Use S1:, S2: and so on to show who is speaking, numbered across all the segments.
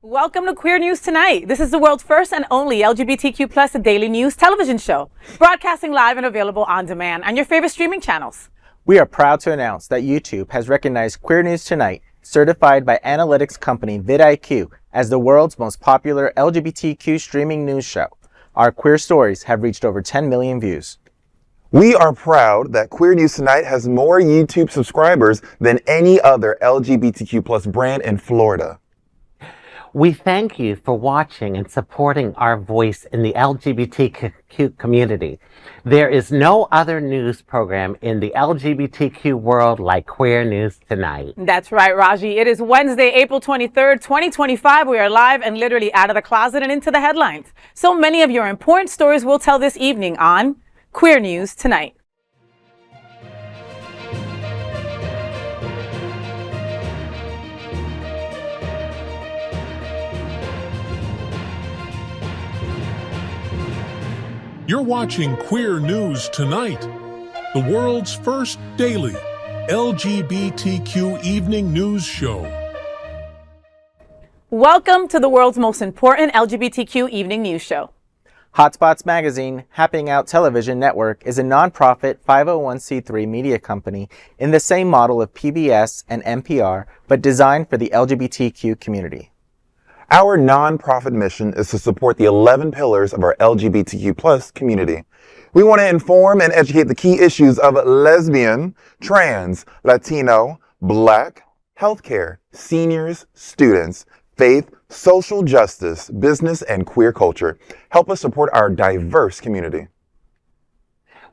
S1: Welcome to Queer News Tonight. This is the world's first and only LGBTQ plus daily news television show, broadcasting live and available on demand on your favorite streaming channels.
S2: We are proud to announce that YouTube has recognized Queer News Tonight, certified by analytics company vidIQ, as the world's most popular LGBTQ streaming news show. Our queer stories have reached over 10 million views.
S3: We are proud that Queer News Tonight has more YouTube subscribers than any other LGBTQ plus brand in Florida.
S4: We thank you for watching and supporting our voice in the LGBTQ community. There is no other news program in the LGBTQ world like Queer News Tonight.
S1: That's right, Rajee. It is Wednesday, April 23rd, 2025. We are live and literally out of the closet and into the headlines. So many of your important stories we'll tell this evening on Queer News Tonight.
S5: You're watching Queer News Tonight, the world's first daily LGBTQ evening news show.
S1: Welcome to the world's most important LGBTQ evening news show.
S2: Hotspots Magazine, Happening Out Television Network, is a nonprofit 501c3 media company in the same model of PBS and NPR, but designed for the LGBTQ community.
S3: Our nonprofit mission is to support the 11 pillars of our LGBTQ plus community. We want to inform and educate the key issues of lesbian, trans, Latino, Black, healthcare, seniors, students, faith, social justice, business, and queer culture. Help us support our diverse community.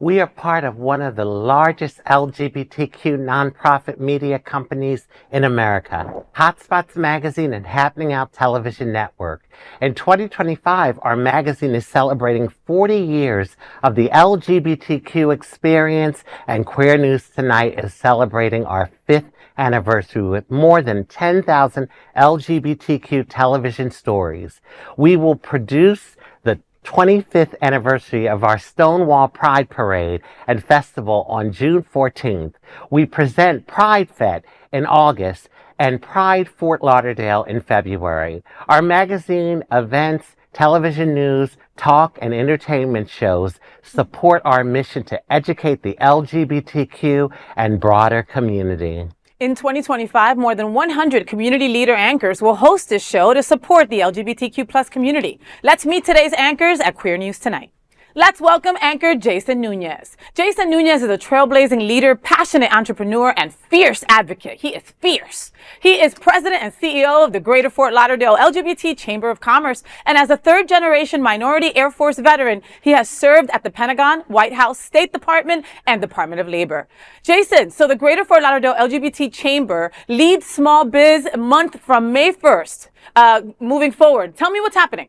S4: We are part of one of the largest LGBTQ nonprofit media companies in America, Hotspots Magazine and Happening Out Television Network. In 2025, our magazine is celebrating 40 years of the LGBTQ experience, and Queer News Tonight is celebrating our 5th anniversary with more than 10,000 LGBTQ television stories. We will produce the 25th anniversary of our Stonewall Pride Parade and Festival on June 14th. We present Pride Fest in August and Pride Fort Lauderdale in February. Our magazine, events, television news, talk, and entertainment shows support our mission to educate the LGBTQ and broader community.
S1: In 2025, more than 100 community leader anchors will host this show to support the LGBTQ plus community. Let's meet today's anchors at Queer News Tonight. Let's welcome anchor Jason Nunez. Jason Nunez is a trailblazing leader, passionate entrepreneur, and fierce advocate. He is fierce. He is president and CEO of the Greater Fort Lauderdale LGBT Chamber of Commerce, and as a third-generation minority Air Force veteran, he has served at the Pentagon, White House, State Department, and Department of Labor. Jason, so the Greater Fort Lauderdale LGBT Chamber leads Small Biz Month from May 1st. Moving forward, tell me what's happening.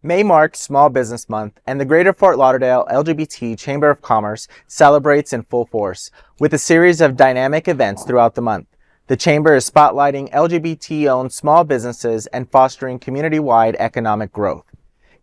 S2: May marks Small Business Month, and the Greater Fort Lauderdale LGBT Chamber of Commerce celebrates in full force with a series of dynamic events throughout the month. The Chamber is spotlighting LGBT-owned small businesses and fostering community-wide economic growth.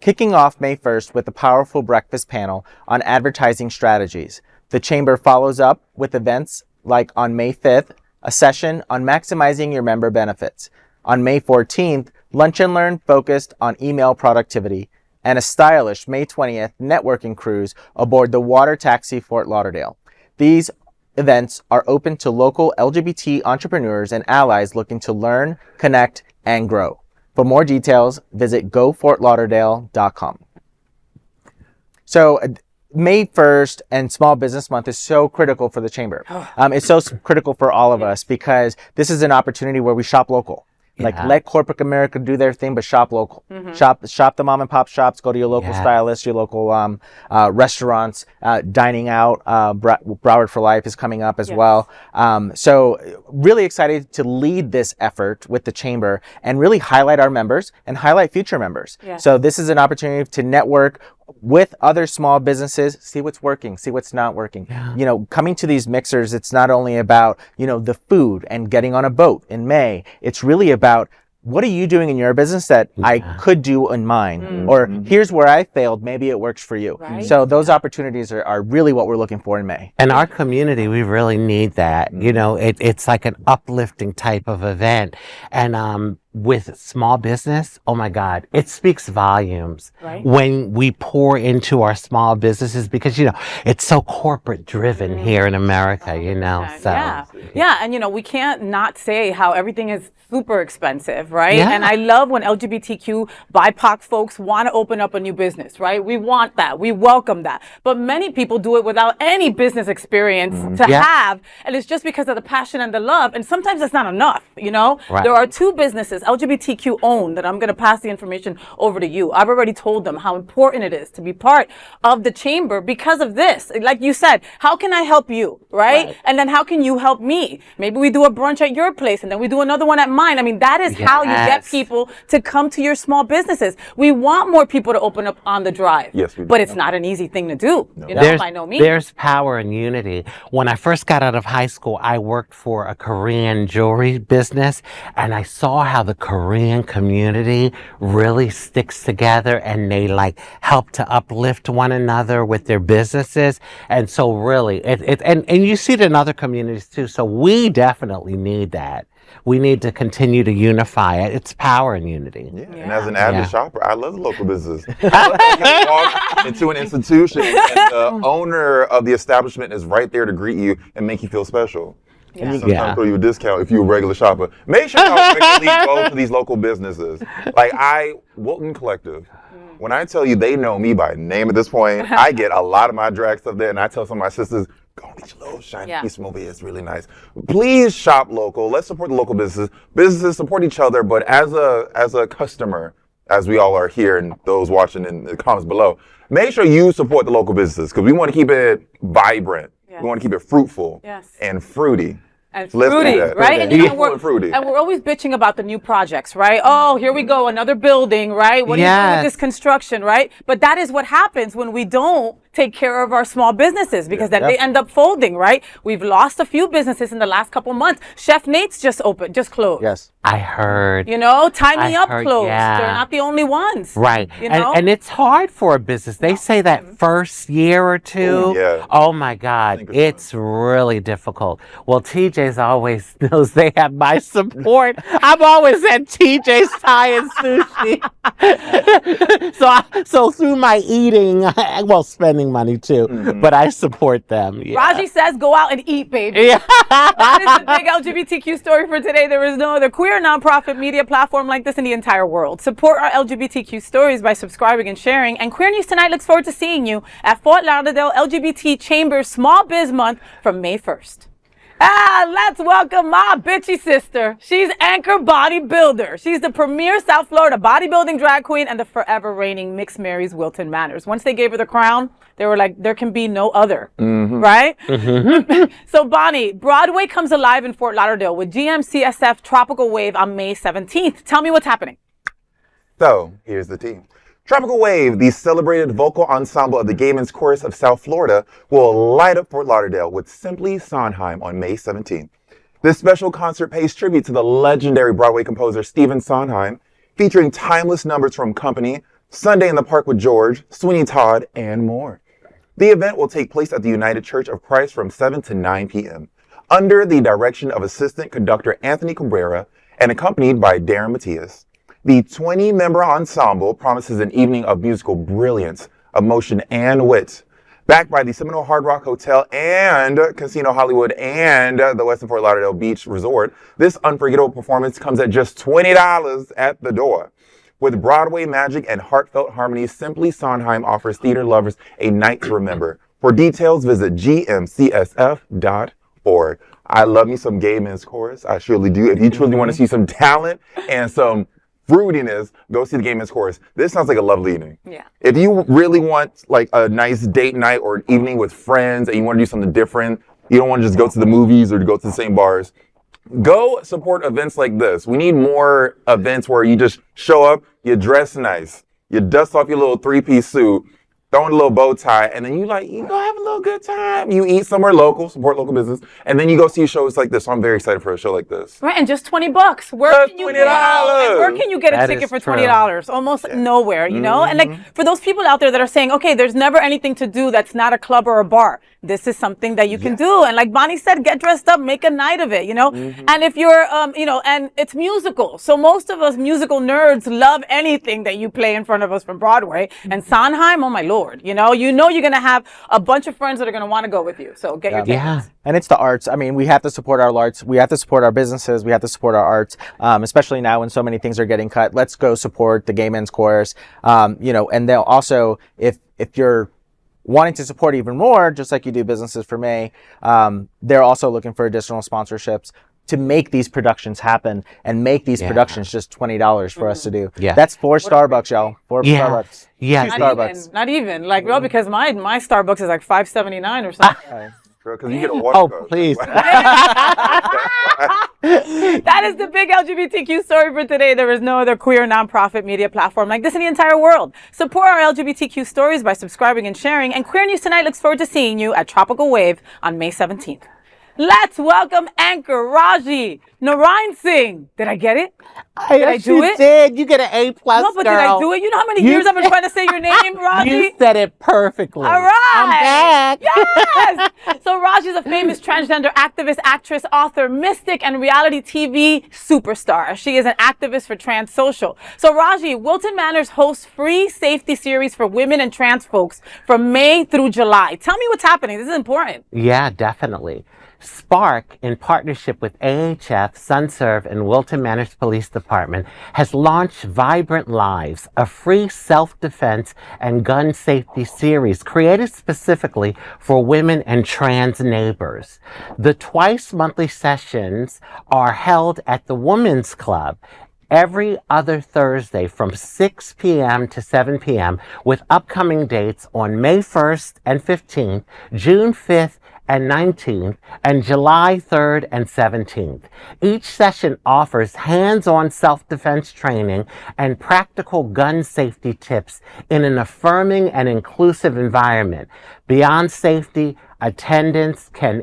S2: Kicking off May 1st with a powerful breakfast panel on advertising strategies, the Chamber follows up with events like on May 5th, a session on maximizing your member benefits. On May 14th, Lunch and Learn focused on email productivity, and a stylish May 20th networking cruise aboard the Water Taxi Fort Lauderdale. These events are open to local LGBT entrepreneurs and allies looking to learn, connect, and grow. For more details, visit gofortlauderdale.com. So May 1st and Small Business Month is so critical for the Chamber. It's so critical for all of us because this is an opportunity where we shop local. Like, let corporate America do their thing, but shop local. Shop the mom and pop shops. Go to your local stylist, your local restaurants. Dining out. Broward for Life is coming up as well. So really excited to lead this effort with the Chamber and really highlight our members and highlight future members. So this is an opportunity to network with other small businesses, see what's working, see what's not working. You know, coming to these mixers, it's not only about, you know, the food and getting on a boat in May. It's really about what are you doing in your business that I could do in mine? Or here's where I failed, maybe it works for you. So those opportunities are really what we're looking for in May.
S4: In our community, we really need that. You know, it's like an uplifting type of event. And with small business, oh my God, it speaks volumes
S1: Right.
S4: when we pour into our small businesses because, it's so corporate driven here in America, so.
S1: Yeah. And, we can't not say how everything is super expensive, right?
S4: Yeah.
S1: And I love when LGBTQ BIPOC folks want to open up a new business, right? We want that. We welcome that. But many people do it without any business experience to have. And it's just because of the passion and the love. And sometimes it's not enough,
S4: Right.
S1: There are 2 businesses, LGBTQ owned, that I'm going to pass the information over to you. I've already told them how important it is to be part of the chamber because of this. Like you said, how can I help you, right? And then how can you help me? Maybe we do a brunch at your place and then we do another one at mine. I mean, that is how you get people to come to your small businesses. We want more people to open up on the drive.
S3: Yes, we do.
S1: But it's not an easy thing to do, by no means.
S4: There's power in unity. When I first got out of high school, I worked for a Korean jewelry business, and I saw how the Korean community really sticks together and they help to uplift one another with their businesses. And so really, and you see it in other communities too. So we definitely need that. We need to continue to unify it. It's power and unity.
S3: Yeah. And as an avid shopper, I love the local business. I love that you can walk into an institution and the owner of the establishment is right there to greet you and make you feel special. And sometimes throw you a discount if you're a regular shopper. Make sure y'all regularly go to these local businesses. Wilton Collective. When I tell you they know me by name at this point, I get a lot of my drag stuff there, and I tell some of my sisters, go and get your little shiny piece from over here. It's really nice. Please shop local. Let's support the local businesses. Businesses support each other, but as a customer, as we all are here and those watching in the comments below, make sure you support the local businesses because we want to keep it vibrant. Yes. We want to keep it fruitful and fruity.
S1: And fruity, right? And
S3: we're
S1: always bitching about the new projects, right? Oh, here we go, another building, right? What are you doing with this construction, right? But that is what happens when we don't take care of our small businesses because then they end up folding, right? We've lost a few businesses in the last couple months. Chef Nate's just closed.
S2: Yes.
S4: I heard.
S1: Tie Me Up closed.
S4: Yeah.
S1: They're not the only ones.
S4: Right. And it's hard for a business. They say that first year or two. Oh my God. It's really difficult. Well, TJ's always knows they have my support. I've always had TJ's Thai and sushi. So through my eating, spending money too, but I support them.
S1: Rajee says go out and eat, baby. That is the big LGBTQ story for today. There is no other queer nonprofit media platform like this in the entire world. Support our LGBTQ stories by subscribing and sharing. And Queer News Tonight looks forward to seeing you at Fort Lauderdale LGBT Chamber Small Biz Month from May 1st. Let's welcome my bitchy sister. She's Anchor Bodybuilder. She's the premier South Florida bodybuilding drag queen and the forever reigning Mixed Mary's Wilton Manors. Once they gave her the crown, they were like, there can be no other, right? So Bonnie, Broadway comes alive in Fort Lauderdale with GMCSF Tropical Wave on May 17th. Tell me what's happening.
S3: So here's the tea. Tropical Wave, the celebrated vocal ensemble of the Gay Men's Chorus of South Florida, will light up Fort Lauderdale with Simply Sondheim on May 17th. This special concert pays tribute to the legendary Broadway composer Stephen Sondheim, featuring timeless numbers from Company, Sunday in the Park with George, Sweeney Todd, and more. The event will take place at the United Church of Christ from 7 to 9 p.m. under the direction of assistant conductor Anthony Cabrera and accompanied by Darren Matias. The 20-member ensemble promises an evening of musical brilliance, emotion, and wit. Backed by the Seminole Hard Rock Hotel and Casino Hollywood and the Westin Fort Lauderdale Beach Resort, this unforgettable performance comes at just $20 at the door. With Broadway magic and heartfelt harmonies, Simply Sondheim offers theater lovers a night to remember. For details, visit gmcsf.org. I love me some Gay Men's Chorus. I surely do. If you truly want to see some talent and some fruitiness, go see the Gay Men's Chorus. This sounds like a lovely evening.
S1: Yeah.
S3: If you really want like a nice date night or an evening with friends and you want to do something different, you don't want to just go to the movies or to go to the same bars, go support events like this. We need more events where you just show up, you dress nice, you dust off your little three-piece suit, throwing a little bow tie, and then you go have a little good time. You eat somewhere local, support local business, and then you go see shows like this. So I'm very excited for a show like this.
S1: Right, and just $20. Where
S3: Just
S1: can you
S3: $20.
S1: where can you get a
S4: That
S1: ticket
S4: is
S1: for
S4: true.
S1: $20? Almost nowhere, you know? And like for those people out there that are saying, okay, there's never anything to do that's not a club or a bar. This is something that you can do. And like Bonnie said, get dressed up, make a night of it, you know? And if you're, you know, and it's musical. So most of us musical nerds love anything that you play in front of us from Broadway. And Sondheim, oh my Lord, you know you're going to have a bunch of friends that are going to want to go with you. So get your tickets.
S4: Yeah.
S2: And it's the arts. I mean, we have to support our arts. We have to support our businesses. We have to support our arts, especially now when so many things are getting cut. Let's go support the gay men's chorus. You know, and they'll also, if you're wanting to support even more, just like you do businesses for May, they're also looking for additional sponsorships to make these productions happen and make these productions just $20 for us to do.
S4: Yeah.
S2: That's 4 Starbucks, y'all. 4 Starbucks.
S4: Yeah.
S2: 2 Starbucks.
S1: Not even. Like, well, because my Starbucks is like $5.79 or something.
S3: Because you get a water
S4: Oh,
S3: cup.
S4: please.
S1: That is the big LGBTQ story for today. There is no other queer nonprofit media platform like this in the entire world. Support our LGBTQ stories by subscribing and sharing. And Queer News Tonight looks forward to seeing you at Tropical Wave on May 17th. Let's welcome anchor Rajee Narinesingh. Did I get it? Did I do it?
S4: Did. You get an A+,
S1: No, but
S4: girl.
S1: did I do it? You know how many years I've been trying to say your name, Rajee?
S4: You said it perfectly.
S1: All right.
S4: I'm back.
S1: Yes. So Rajee is a famous transgender activist, actress, author, mystic, and reality TV superstar. She is an activist for Trans Social. So Rajee, Wilton Manors hosts free safety series for women and trans folks from May through July. Tell me what's happening. This is important.
S4: Yeah, definitely. Spark, in partnership with AHF, SunServe, and Wilton Manors Police Department, has launched Vibrant Lives, a free self-defense and gun safety series created specifically for women and trans neighbors. The twice-monthly sessions are held at the Women's Club every other Thursday from 6 p.m. to 7 p.m. with upcoming dates on May 1st and 15th, June 5th, and 19th, and July 3rd and 17th. Each session offers hands-on self-defense training and practical gun safety tips in an affirming and inclusive environment. Beyond safety, attendees can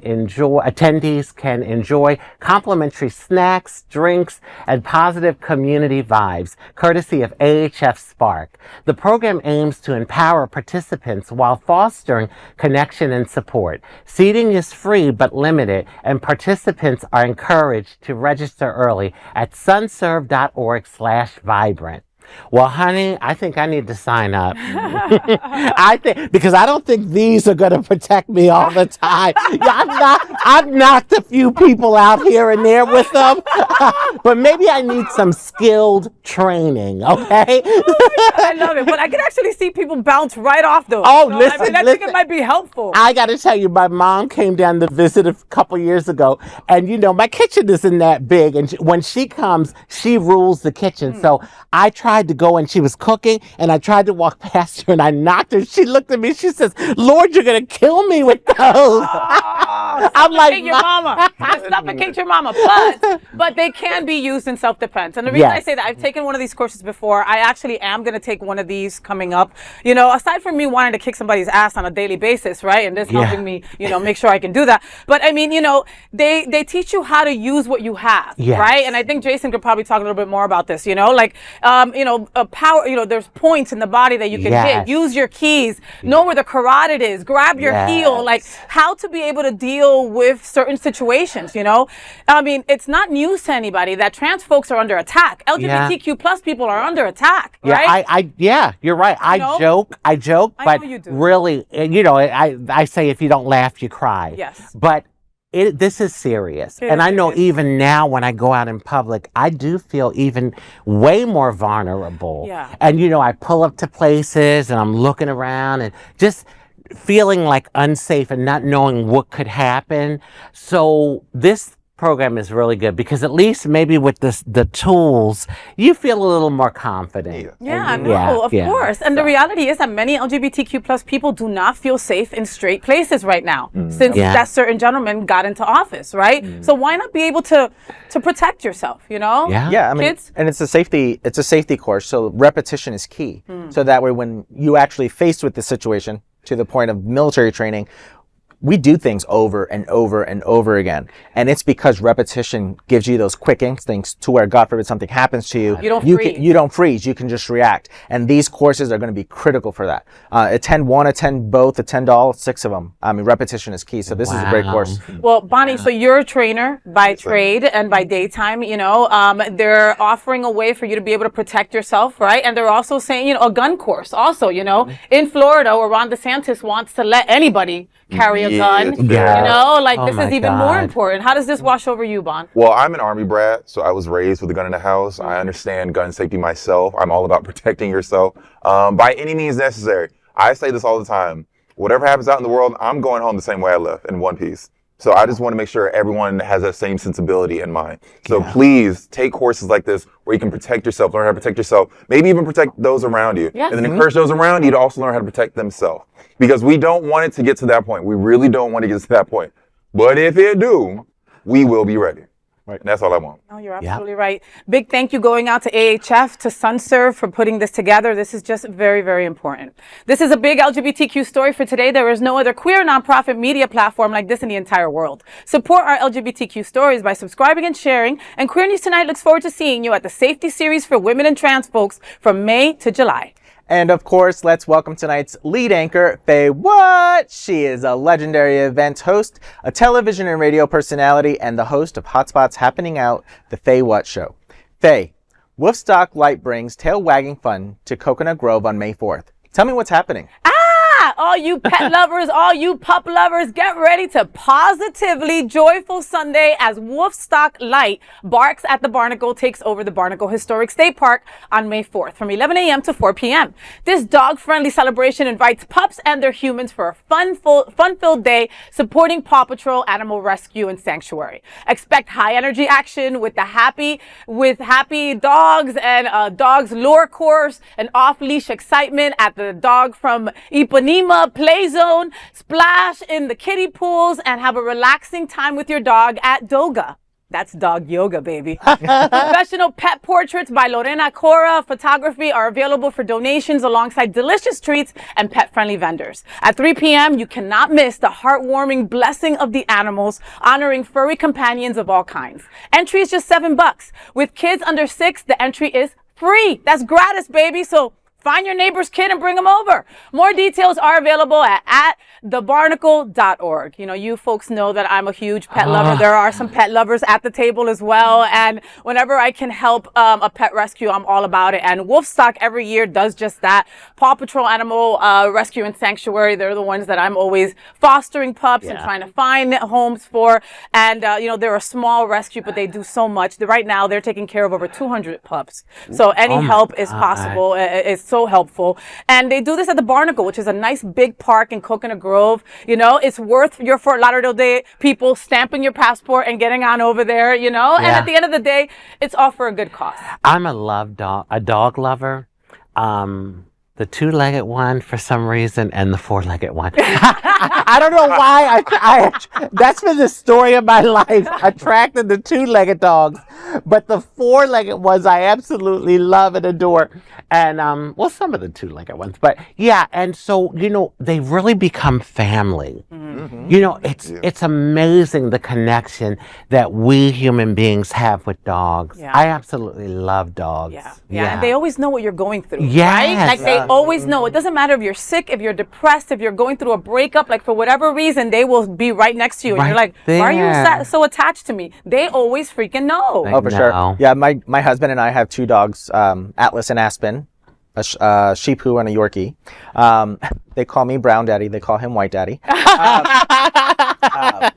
S4: enjoy complimentary snacks, drinks, and positive community vibes, courtesy of AHF Spark. The program aims to empower participants while fostering connection and support. Seating is free but limited, and participants are encouraged to register early at sunserve.org/vibrant. Well, honey, I think I need to sign up. Because I don't think these are going to protect me all the time. I've knocked a few people out here and there with them, but maybe I need some skilled training, okay?
S1: I love it. But I can actually see people bounce right off those.
S4: Oh,
S1: so,
S4: listen,
S1: I think it might be helpful.
S4: I got to tell you, my mom came down to visit a couple years ago, and you know, my kitchen isn't that big, and when she comes, she rules the kitchen. So I tried to go and she was cooking, and I tried to walk past her and I knocked her. She looked at me, she says, Lord, you're going to kill me with those. I'm like,
S1: your mama. Suffocate your mama. But they can be used in self-defense. And the reason I say that, I've taken one of these courses before. I actually am going to take one of these coming up. You know, aside from me wanting to kick somebody's ass on a daily basis, right? And this helping me, you know, make sure I can do that. But I mean, you know, they teach you how to use what you have, right? And I think Jason could probably talk a little bit more about this, you know, like, you know, power, you know, there's points in the body that you can hit. Use your keys, know where the carotid is, grab your heel, like how to be able to deal with certain situations, you know? I mean, it's not news to anybody that trans folks are under attack. LGBTQ plus people are under attack, right?
S4: You're right. I joke, but really, you know, I say if you don't laugh, you cry.
S1: Yes.
S4: But this is serious. And I know even now when I go out in public, I do feel even way more vulnerable.
S1: Yeah.
S4: And, you know, I pull up to places and I'm looking around and just feeling like unsafe and not knowing what could happen. So this program is really good because at least maybe with the tools, you feel a little more confident.
S1: Yeah,
S4: And-
S1: no, of course. And the reality is that many LGBTQ plus people do not feel safe in straight places right now since that certain gentleman got into office, right? So why not be able to protect yourself, you know?
S2: Yeah, I mean,
S1: Kids?
S2: and it's a safety course, so repetition is key. So that way when you actually faced with the situation to the point of military training, we do things over and over and over again. And it's because repetition gives you those quick instincts to where, God forbid, something happens to you.
S1: You don't freeze.
S2: You don't freeze. You can just react. And these courses are going to be critical for that. Attend one, attend both, attend all 6 of them. I mean, repetition is key. So this is a great course.
S1: Well, Bonnie, so you're a trainer by trade and by daytime, you know, they're offering a way for you to be able to protect yourself, right? And they're also saying, you know, a gun course also, you know, in Florida where Ron DeSantis wants to let anybody carry a gun, you know, like this is even more important. How does this wash over you, Bon?
S3: Well, I'm an Army brat, so I was raised with a gun in the house. I understand gun safety myself. I'm all about protecting yourself by any means necessary. I say this all the time. Whatever happens out in the world, I'm going home the same way I left, in one piece. So I just want to make sure everyone has that same sensibility in mind. So please take courses like this where you can protect yourself, learn how to protect yourself, maybe even protect those around you.
S1: Yes.
S3: And then encourage those around you to also learn how to protect themselves. Because we don't want it to get to that point. We really don't want to get to that point. But if it do, we will be ready. Right. And that's all I want.
S1: No, you're absolutely right. Big thank you going out to AHF, to SunServe for putting this together. This is just very, very important. This is a big LGBTQ story for today. There is no other queer nonprofit media platform like this in the entire world. Support our LGBTQ stories by subscribing and sharing. And Queer News Tonight looks forward to seeing you at the Safety Series for Women and Trans Folks from May to July.
S2: And of course, let's welcome tonight's lead anchor, FayWhat. She is a legendary event host, a television and radio personality, and the host of Hotspots Happening Out, the FayWhat Show. Faye, Woofstock Lite brings Tail-Wagging fun to Coconut Grove on May 4th. Tell me what's happening.
S1: All you pet lovers, all you pup lovers, get ready to positively joyful Sunday as Woofstock Lite barks at the Barnacle takes over the Barnacle Historic State Park on May 4th from 11 a.m. to 4 p.m. This dog-friendly celebration invites pups and their humans for a fun-filled day supporting Paw Patrol, Animal Rescue, and Sanctuary. Expect high-energy action with happy dogs and dogs lure course and off-leash excitement at the Dog from Ipanema play zone, splash in the kiddie pools, and have a relaxing time with your dog at Doga. That's dog yoga, baby. Professional pet portraits by Lorena Cora Photography are available for donations alongside delicious treats and pet-friendly vendors. At 3 p.m., you cannot miss the heartwarming blessing of the animals, honoring furry companions of all kinds. Entry is just $7. With kids under 6, the entry is free. That's gratis, baby. So find your neighbor's kid and bring them over. More details are available at thebarnacle.org. You know, you folks know that I'm a huge pet lover. There are some pet lovers at the table as well. And whenever I can help a pet rescue, I'm all about it. And Woofstock every year does just that. Paw Patrol, Animal Rescue, and Sanctuary, they're the ones that I'm always fostering pups and trying to find homes for. And, you know, they're a small rescue, but they do so much. Right now, they're taking care of over 200 pups. So any help is possible. It's so helpful. And they do this at the Barnacle, which is a nice big park in Coconut Grove. You know, it's worth your Fort Lauderdale Day people stamping your passport and getting on over there, you know? And at the end of the day, it's all for a good cause.
S4: I'm a dog lover. The 2-legged one for some reason, and the 4-legged one. I don't know why. That's been the story of my life. Attracted the 2-legged dogs, but the 4-legged ones I absolutely love and adore. And well, some of the 2-legged ones, but yeah. And so you know, they really become family. Mm-hmm. You know, it's amazing the connection that we human beings have with dogs. Yeah. I absolutely love dogs.
S1: Yeah. And they always know what you're going through.
S4: Yes.
S1: Right? Like they always know. It doesn't matter if you're sick, if you're depressed, if you're going through a breakup, like for whatever reason, they will be right next to you. And you're like, why are you so attached to me? They always freaking know.
S2: Oh, for sure. Yeah, my husband and I have 2 dogs, Atlas and Aspen, a Shih Tzu and a Yorkie. They call me Brown Daddy. They call him White Daddy.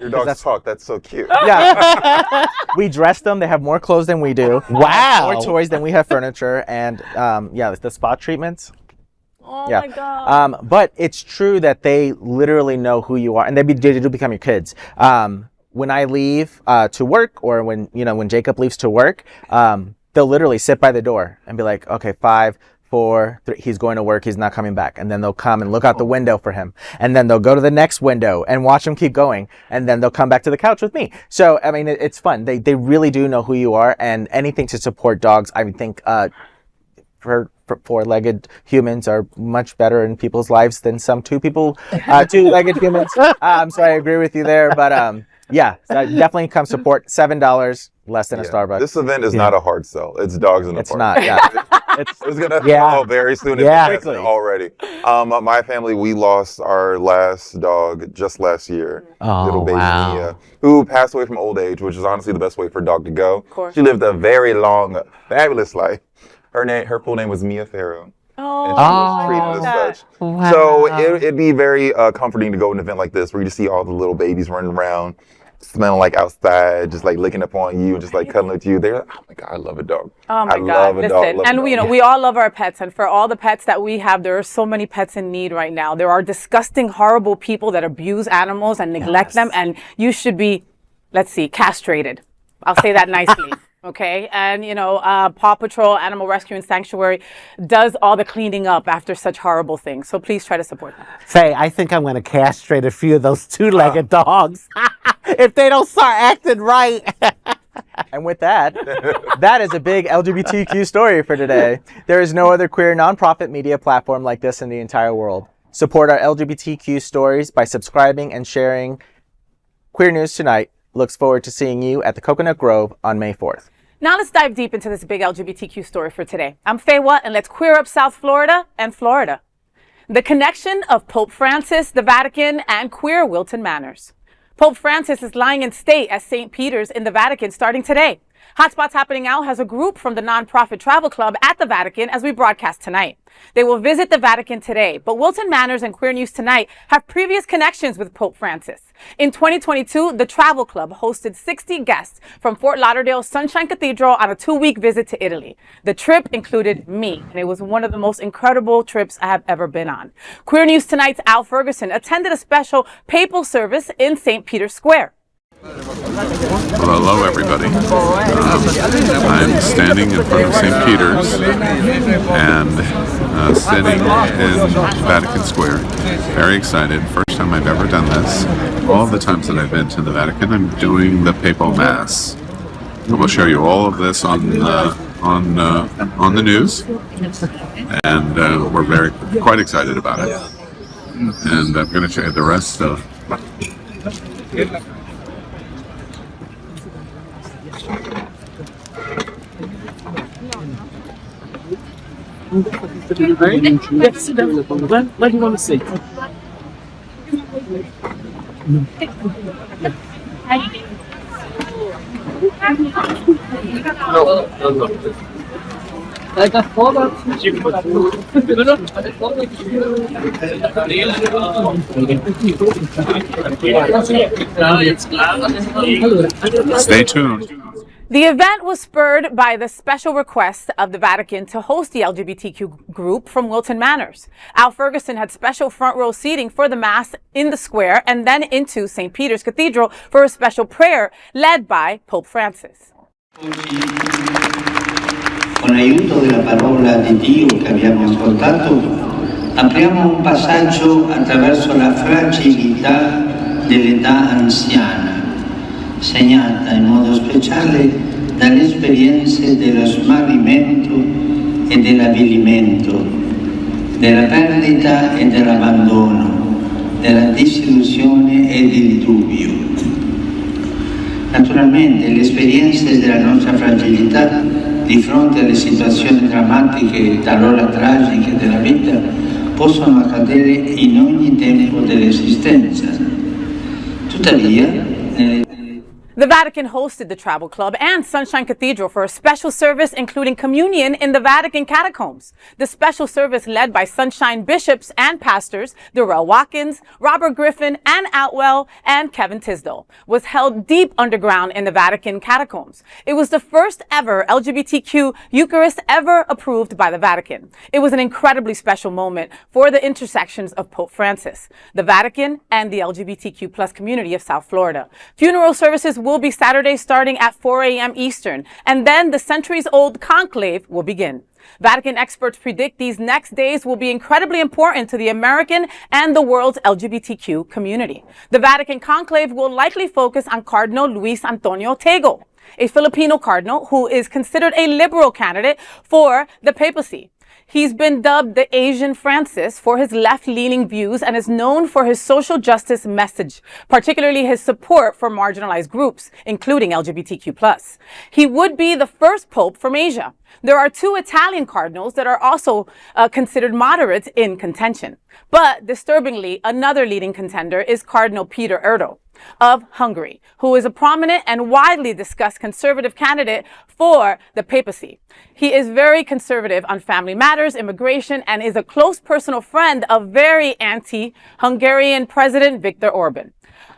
S3: Your dogs talk. That's so cute.
S2: Yeah. We dress them. They have more clothes than we do.
S4: Wow.
S2: More toys than we have furniture. And the spa treatments.
S1: Oh my God.
S2: But it's true that they literally know who you are, and they do become your kids. when I leave to work, or when Jacob leaves to work, they'll literally sit by the door and be like, okay, 5, 4, 3, he's going to work, he's not coming back. And then they'll come and look out the window for him. And then they'll go to the next window and watch him keep going. And then they'll come back to the couch with me. So, I mean, it's fun. They really do know who you are, and anything to support dogs, I think, for four-legged humans are much better in people's lives than some two-legged humans. So I agree with you there. But yeah, so definitely come support. $7, less than a Starbucks.
S3: This event is not a hard sell. It's dogs in the park.
S2: It's not. Yeah.
S3: It's gonna fall very soon. Quickly already. My family, we lost our last dog just last year. Little baby Mia, who passed away from old age, which is honestly the best way for a dog to go. Of course. She lived a very long, fabulous life. Her full name was Mia Farrow.
S1: Oh,
S3: and she was treated as such.
S4: Wow.
S3: So it'd be very comforting to go to an event like this where you just see all the little babies running around, smelling like outside, just like licking up on you, just like cuddling with you. They're like, oh my God, I love a dog.
S1: Oh my God, listen. And we all love our pets. And for all the pets that we have, there are so many pets in need right now. There are disgusting, horrible people that abuse animals and neglect them. And you should be, castrated. I'll say that nicely. Okay, and Paw Patrol, Animal Rescue and Sanctuary does all the cleaning up after such horrible things. So please try to support them.
S4: Faye, I think I'm going to castrate a few of those two-legged dogs if they don't start acting right.
S2: And with that, that is a big LGBTQ story for today. There is no other queer nonprofit media platform like this in the entire world. Support our LGBTQ stories by subscribing and sharing. Queer News Tonight looks forward to seeing you at the Coconut Grove on May 4th.
S1: Now let's dive deep into this big LGBTQ story for today. I'm FayWhat, and let's queer up South Florida and Florida. The connection of Pope Francis, the Vatican, and queer Wilton Manors. Pope Francis is lying in state at St. Peter's in the Vatican starting today. Hotspots Happening Out has a group from the nonprofit travel club at the Vatican as we broadcast tonight. They will visit the Vatican today, but Wilton Manors and Queer News Tonight have previous connections with Pope Francis. In 2022, the travel club hosted 60 guests from Fort Lauderdale Sunshine Cathedral on a 2-week visit to Italy. The trip included me, and it was one of the most incredible trips I have ever been on. Queer News Tonight's Al Ferguson attended a special papal service in St. Peter's Square.
S6: Well, hello, everybody. I'm standing in front of St. Peter's and sitting in Vatican Square. Very excited. First time I've ever done this. All the times that I've been to the Vatican, I'm doing the papal mass. And we'll show you all of this on the news, and we're quite excited about it. And I'm going to show you the rest of.
S7: Yes, where do you want to see?
S6: Stay tuned.
S1: The event was spurred by the special request of the Vatican to host the LGBTQ group from Wilton Manors. Al Ferguson had special front row seating for the Mass in the square and then into St. Peter's Cathedral for a special prayer led by Pope Francis.
S8: Con l'aiuto della parola di Dio che abbiamo ascoltato, apriamo un passaggio attraverso la fragilità dell'età anziana, segnata in modo speciale dalle esperienze dello smarrimento e dell'avvilimento, della perdita e dell'abbandono, della disillusione e del dubbio. Naturalmente le esperienze della nostra fragilità di fronte alle situazioni drammatiche e talora tragiche della vita possono accadere in ogni tempo dell'esistenza. Tuttavia,
S1: The Vatican hosted the Travel Club and Sunshine Cathedral for a special service including communion in the Vatican catacombs. The special service, led by Sunshine bishops and pastors Darrell Watkins, Robert Griffin, Ann Outwell, and Kevin Tisdale, was held deep underground in the Vatican catacombs. It was the first ever LGBTQ Eucharist ever approved by the Vatican. It was an incredibly special moment for the intersections of Pope Francis, the Vatican, and the LGBTQ plus community of South Florida. Funeral services will be Saturday starting at 4 a.m. Eastern, and then the centuries-old conclave will begin. Vatican experts predict these next days will be incredibly important to the American and the world's LGBTQ community. The Vatican conclave will likely focus on Cardinal Luis Antonio Tego, a Filipino cardinal who is considered a liberal candidate for the papacy. He's been dubbed the Asian Francis for his left-leaning views and is known for his social justice message, particularly his support for marginalized groups, including LGBTQ+. He would be the first pope from Asia. There are two Italian cardinals that are also considered moderates in contention. But disturbingly, another leading contender is Cardinal Peter Erdo of Hungary, who is a prominent and widely discussed conservative candidate for the papacy. He is very conservative on family matters, immigration, and is a close personal friend of very anti-Hungarian President Viktor Orban.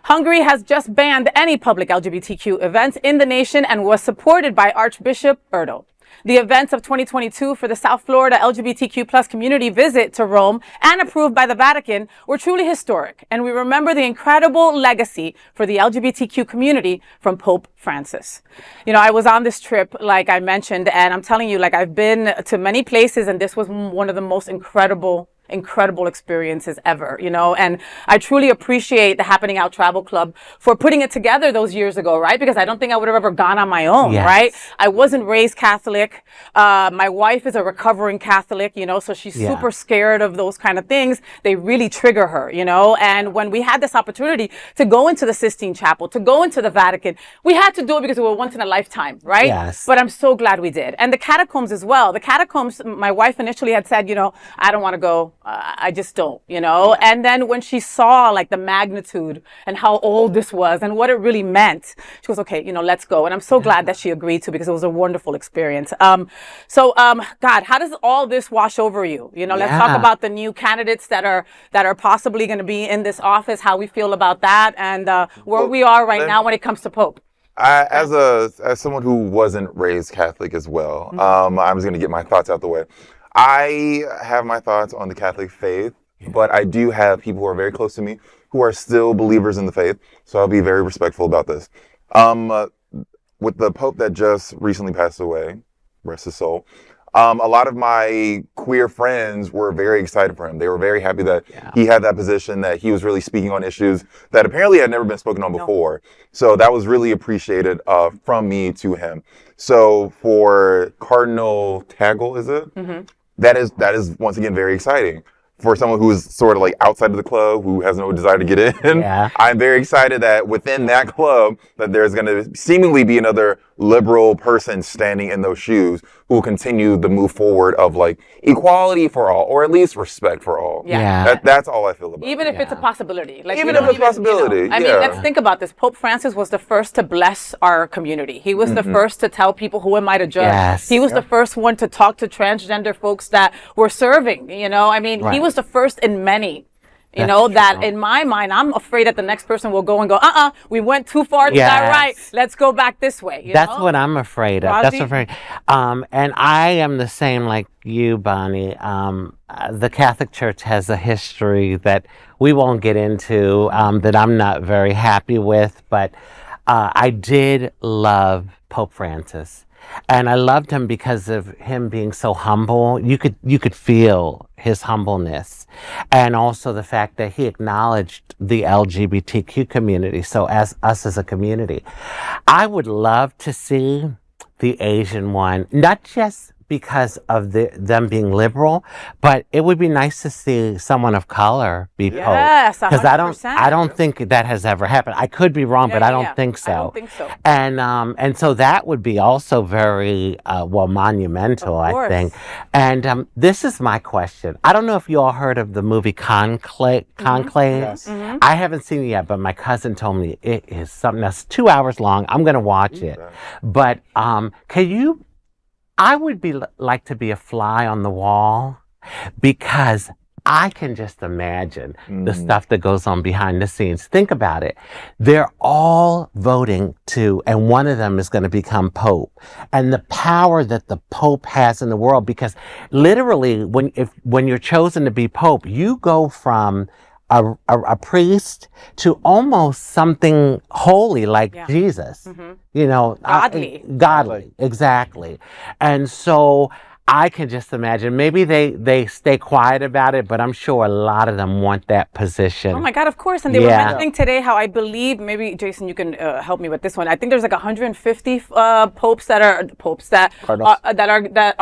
S1: Hungary has just banned any public LGBTQ events in the nation and was supported by Archbishop Erdo. The events of 2022 for the South Florida LGBTQ plus community visit to Rome and approved by the Vatican were truly historic, and we remember the incredible legacy for the LGBTQ community from Pope Francis. You know, I was on this trip, like I mentioned, and I'm telling you, like, I've been to many places, and this was one of the most incredible experiences ever, you know, and I truly appreciate the Happening Out Travel Club for putting it together those years ago, right? Because I don't think I would have ever gone on my own,
S4: Yes.
S1: right? I wasn't raised Catholic. My wife is a recovering Catholic, you know, so she's super scared of those kind of things. They really trigger her, you know, and when we had this opportunity to go into the Sistine Chapel, to go into the Vatican, we had to do it because it was once in a lifetime, right?
S4: Yes.
S1: But I'm so glad we did. And the catacombs as well. The catacombs, my wife initially had said, you know, I don't want to go. I just don't, you know. And then when she saw like the magnitude and how old this was and what it really meant, she goes, okay, you know, let's go. And I'm so glad that she agreed to, because it was a wonderful experience. God, how does all this wash over you? You know, let's talk about the new candidates that are possibly going to be in this office, how we feel about that, and where we are right now when it comes to Pope.
S3: As someone who wasn't raised Catholic as well, I'm just going to get my thoughts out the way. I have my thoughts on the Catholic faith, but I do have people who are very close to me who are still believers in the faith, so I'll be very respectful about this. With the Pope that just recently passed away, rest his soul, a lot of my queer friends were very excited for him. They were very happy that he had that position, that he was really speaking on issues that apparently had never been spoken on before. So that was really appreciated from me to him. So for Cardinal Tagle, is it? That is once again very exciting. For someone who is sort of like outside of the club, who has no desire to get in, I'm very excited that within that club that there's going to seemingly be another liberal person standing in those shoes who will continue the move forward of like equality for all, or at least respect for all. That's all I feel about
S1: Even
S3: it.
S1: if it's a possibility. Like,
S3: Even if it's a possibility.
S1: You know, I mean, let's think about this. Pope Francis was the first to bless our community. He was the first to tell people who am I to judge. He was the first one to talk to transgender folks that were serving, you know. I mean, he was the first in many. You know, that in my mind, I'm afraid that the next person will go and go, we went too far to that right. Let's go back this way.
S4: That's what I'm afraid of. That's afraid. And I am the same like you, Bonnie. The Catholic Church has a history that we won't get into, that I'm not very happy with, but I did love Pope Francis. And I loved him because of him being so humble. You could feel his humbleness, and also the fact that he acknowledged the LGBTQ community. So as us as a community, I would love to see the Asian one, not just because of them being liberal, but it would be nice to see someone of color be Pope.
S1: Yes,
S4: because I don't think that has ever happened. I could be wrong, but I don't think so.
S1: I don't think so.
S4: And so that would be also very monumental, I think. And this is my question. I don't know if you all heard of the movie Conclave.
S2: Yes.
S4: I haven't seen it yet, but my cousin told me it is something that's 2 hours long. I'm going to watch it. But I would like to be a fly on the wall, because I can just imagine the stuff that goes on behind the scenes. Think about it. They're all voting and one of them is going to become Pope. And the power that the Pope has in the world, because literally when you're chosen to be Pope, you go from a priest to almost something holy like Jesus, godly, exactly. And so I can just imagine, maybe they stay quiet about it, but I'm sure a lot of them want that position.
S1: Oh my God, of course. And they were mentioning today how I believe, maybe Jason, you can help me with this one. I think there's like 150 popes that are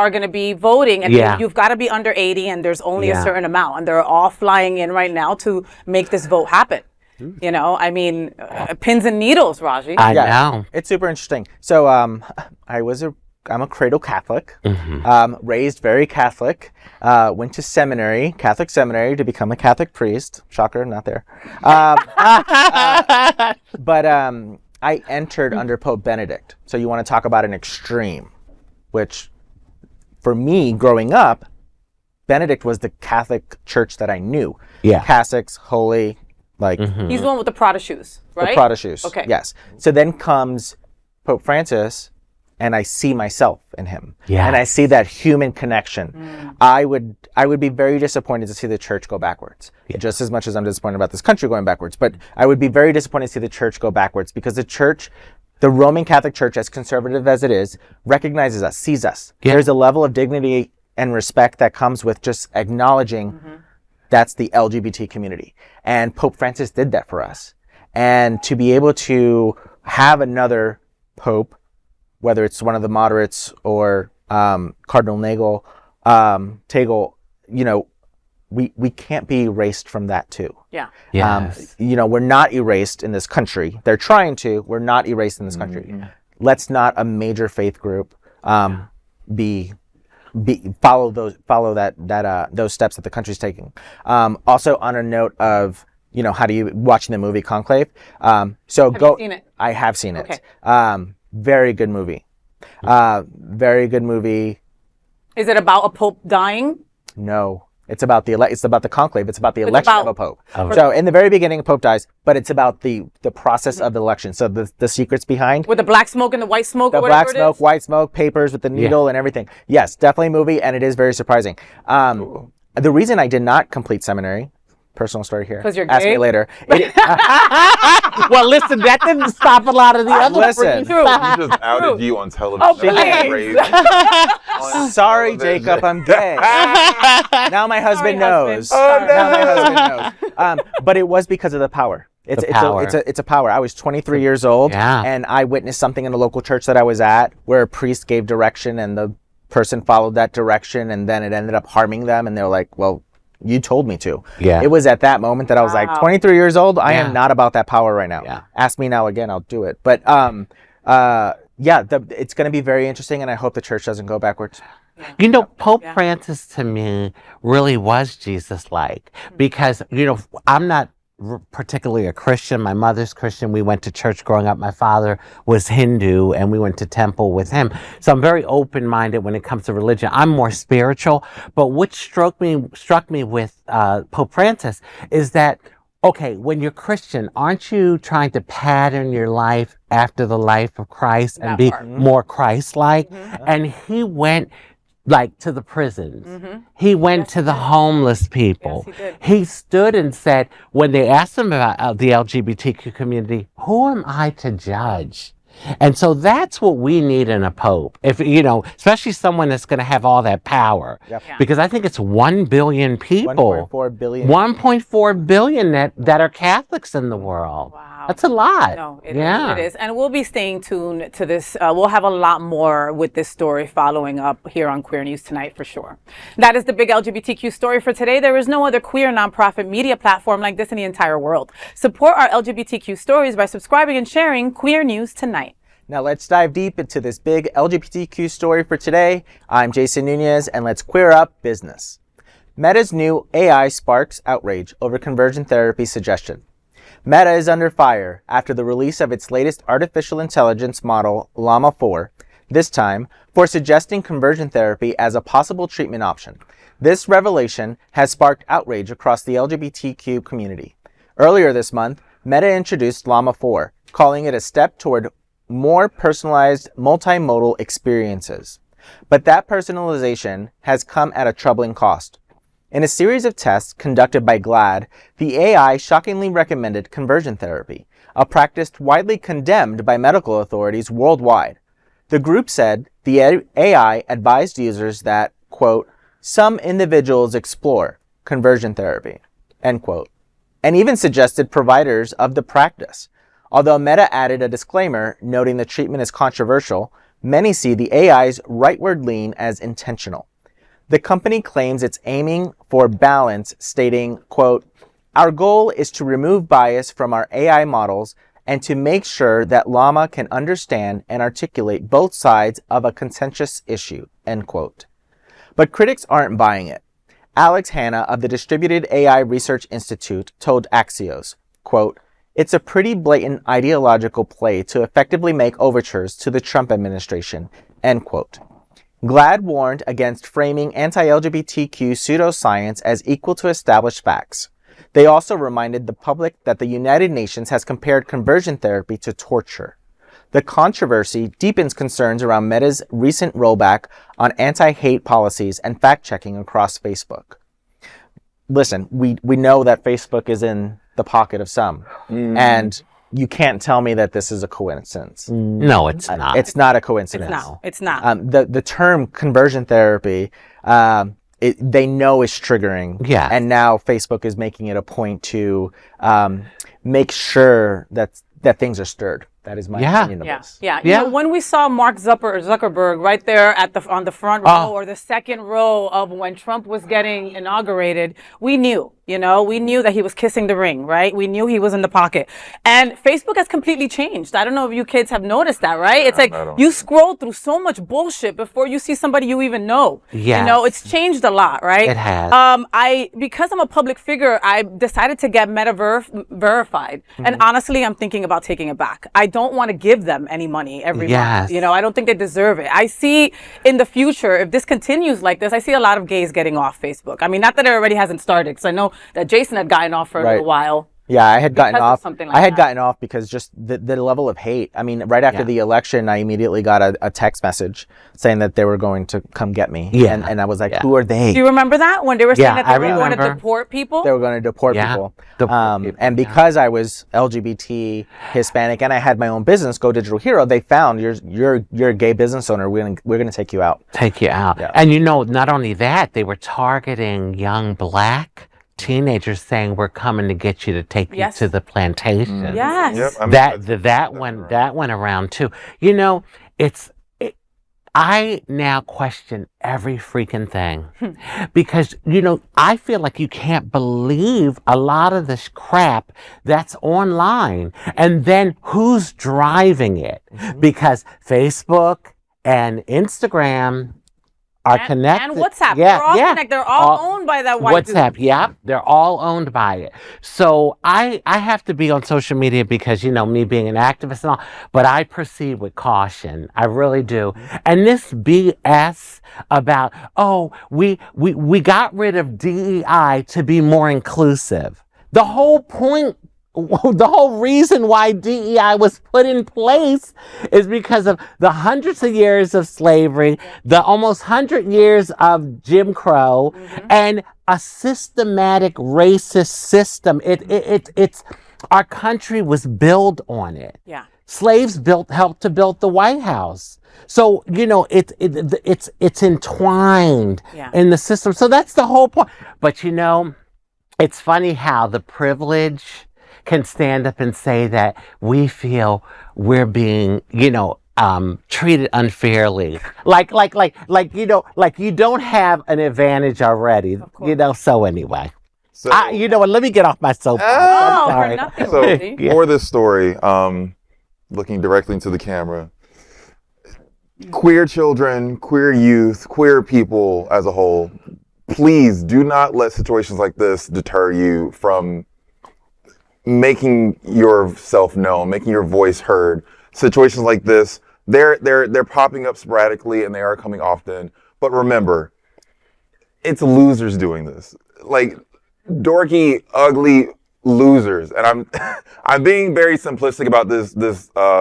S1: going to be voting, and you've got to be under 80, and there's only a certain amount, and they're all flying in right now to make this vote happen. You know, I mean, pins and needles, Rajee.
S4: I know.
S2: It's super interesting. So I'm a cradle Catholic, raised very Catholic, went to seminary, Catholic seminary, to become a Catholic priest. Shocker, not there. But I entered under Pope Benedict. So you want to talk about an extreme, which for me, growing up, Benedict was the Catholic church that I knew.
S4: Yeah.
S2: Catholics, holy, like...
S1: He's the one with the Prada shoes, right?
S2: The Prada shoes,
S1: okay.
S2: Yes. So then comes Pope Francis, and I see myself in him.
S4: Yeah.
S2: And I see that human connection. I would be very disappointed to see the church go backwards, just as much as I'm disappointed about this country going backwards. But I would be very disappointed to see the church go backwards, because the Roman Catholic Church, as conservative as it is, recognizes us, sees us. Yeah. There's a level of dignity and respect that comes with just acknowledging that's the LGBT community. And Pope Francis did that for us. And to be able to have another pope, whether it's one of the moderates or Cardinal Tagle, we can't be erased from that too.
S1: Yeah.
S4: Yes.
S2: We're not erased in this country. They're trying to. We're not erased in this country. Let's not a major faith group follow those steps that the country's taking. Also, on a note of how do you watching the movie Conclave?
S1: Have you seen it?
S2: I have seen it.
S1: Okay.
S2: Very good movie. Very good movie.
S1: Is it about a pope dying?
S2: No, it's about the conclave. It's about the election of a pope. So in the very beginning, a pope dies, but it's about the process of the election. So the secrets behind.
S1: With the black smoke and the white smoke.
S2: The black smoke, white smoke, papers with the needle and everything. Yes, definitely a movie, and it is very surprising. The reason I did not complete seminary. Personal story here.
S1: Because you're gay?
S2: Ask me later.
S4: Well, listen, that didn't stop a lot of the other
S2: Listen.
S1: True.
S3: He just outed you on television.
S2: Sorry, Jacob, I'm gay. Now my husband knows.
S3: Oh, no.
S2: Now my husband knows. But it was because of the power. It's a power. I was 23 years old, and I witnessed something in a local church that I was at where a priest gave direction, and the person followed that direction, and then it ended up harming them, and they were like, well, you told me to.
S4: Yeah.
S2: It was at that moment that I was like, 23 years old, I am not about that power right now. Yeah. Ask me now again, I'll do it. But it's going to be very interesting, and I hope the church doesn't go backwards.
S4: Pope Francis to me really was Jesus-like, because, I'm not particularly a Christian. My mother's Christian. We went to church growing up. My father was Hindu, and we went to temple with him. So I'm very open-minded when it comes to religion. I'm more spiritual. But what struck me with Pope Francis is that, okay, when you're Christian, aren't you trying to pattern your life after the life of Christ and be more Christ-like? And he went to the prisons. He went to the homeless people.
S1: Yes, he did.
S4: He stood and said, when they asked him about the LGBTQ community, who am I to judge? And so that's what we need in a pope. If especially someone that's going to have all that power.
S2: Yep.
S1: Yeah.
S4: Because I think it's 1 billion people.
S2: 1.4 billion.
S4: 1.4 billion that are Catholics in the world.
S1: Wow.
S4: That's a lot.
S1: No, it is. And we'll be staying tuned to this. We'll have a lot more with this story following up here on Queer News Tonight for sure. That is the big LGBTQ story for today. There is no other queer nonprofit media platform like this in the entire world. Support our LGBTQ stories by subscribing and sharing Queer News Tonight.
S2: Now let's dive deep into this big LGBTQ story for today. I'm Jason Nunez, and let's queer up business. Meta's new AI sparks outrage over conversion therapy suggestion. Meta is under fire after the release of its latest artificial intelligence model, Llama 4, this time for suggesting conversion therapy as a possible treatment option. This revelation has sparked outrage across the LGBTQ community. Earlier this month, Meta introduced Llama 4, calling it a step toward more personalized multimodal experiences. But that personalization has come at a troubling cost. In a series of tests conducted by GLAAD, the AI shockingly recommended conversion therapy, a practice widely condemned by medical authorities worldwide. The group said the AI advised users that, quote, some individuals explore conversion therapy, end quote, and even suggested providers of the practice. Although Meta added a disclaimer noting the treatment is controversial, many see the AI's rightward lean as intentional. The company claims it's aiming for balance, stating, quote, our goal is to remove bias from our AI models and to make sure that Llama can understand and articulate both sides of a contentious issue, end quote. But critics aren't buying it. Alex Hanna of the Distributed AI Research Institute told Axios, quote, it's a pretty blatant ideological play to effectively make overtures to the Trump administration, end quote. GLAAD warned against framing anti-LGBTQ pseudoscience as equal to established facts. They also reminded the public that the United Nations has compared conversion therapy to torture. The controversy deepens concerns around Meta's recent rollback on anti-hate policies and fact-checking across Facebook. Listen, we know that Facebook is in the pocket of some, and you can't tell me that this is a coincidence.
S4: No, it's not.
S2: It's not a coincidence.
S1: No, it's not.
S2: The term conversion therapy, they know is triggering.
S4: Yeah.
S2: And now Facebook is making it a point to make sure that things are stirred. That is my opinion of this.
S1: Yeah. You know, when we saw Mark Zuckerberg right there on the front row or the second row of when Trump was getting inaugurated, we knew that he was kissing the ring, right? We knew he was in the pocket. And Facebook has completely changed. I don't know if you kids have noticed that, right? It's like you scroll through so much bullshit before you see somebody you even know.
S4: Yes.
S1: You know, it's changed a lot, right?
S4: It has.
S1: Because I'm a public figure, I decided to get Meta verified. And honestly, I'm thinking about taking it back. I don't want to give them any money every month. You know, I don't think they deserve it. I see in the future, if this continues like this, I see a lot of gays getting off Facebook. I mean, not that it already hasn't started, because I know that Jason had gotten off for a little while.
S2: Yeah, I had gotten off.
S1: I
S2: had gotten off because just the level of hate. I mean, right after the election, I immediately got a text message saying that they were going to come get me. Yeah. And I was like, who are they?
S1: Do you remember that? When they were saying that they were going to deport people?
S2: They were going to deport people. And because I was LGBT, Hispanic, and I had my own business, Go Digital Hero, they found you're a gay business owner. We're going to take you out.
S4: Yeah. And you know, not only that, they were targeting young black teenagers, saying we're coming to get you to take you to the plantation.
S1: Yes.
S3: Yep,
S4: that went around too. You know, I now question every freaking thing because, you know, I feel like you can't believe a lot of this crap that's online, and then who's driving it? Because Facebook and Instagram are connected.
S1: And WhatsApp. They're all connected. They're all owned by that white
S4: WhatsApp,
S1: dude.
S4: They're all owned by it. So I have to be on social media because, you know, me being an activist and all, but I proceed with caution. I really do. And this BS about, we got rid of DEI to be more inclusive. The whole point, the whole reason why DEI was put in place is because of the hundreds of years of slavery, the almost 100 years of Jim Crow, and a systematic racist system. It's our country was built on it.
S1: Yeah.
S4: Slaves helped to build the White House. So, you know, it's entwined in the system. So that's the whole point. But, you know, it's funny how the privilege can stand up and say that we feel we're being, treated unfairly. Like you don't have an advantage already, so anyway.
S3: So,
S4: let me get off my soapbox. I'm sorry.
S3: So for this story, looking directly into the camera, queer children, queer youth, queer people as a whole, please do not let situations like this deter you from making yourself known, making your voice heard. Situations like this, they're popping up sporadically and they are coming often. But remember, it's losers doing this. Like dorky, ugly losers. And I'm being very simplistic about this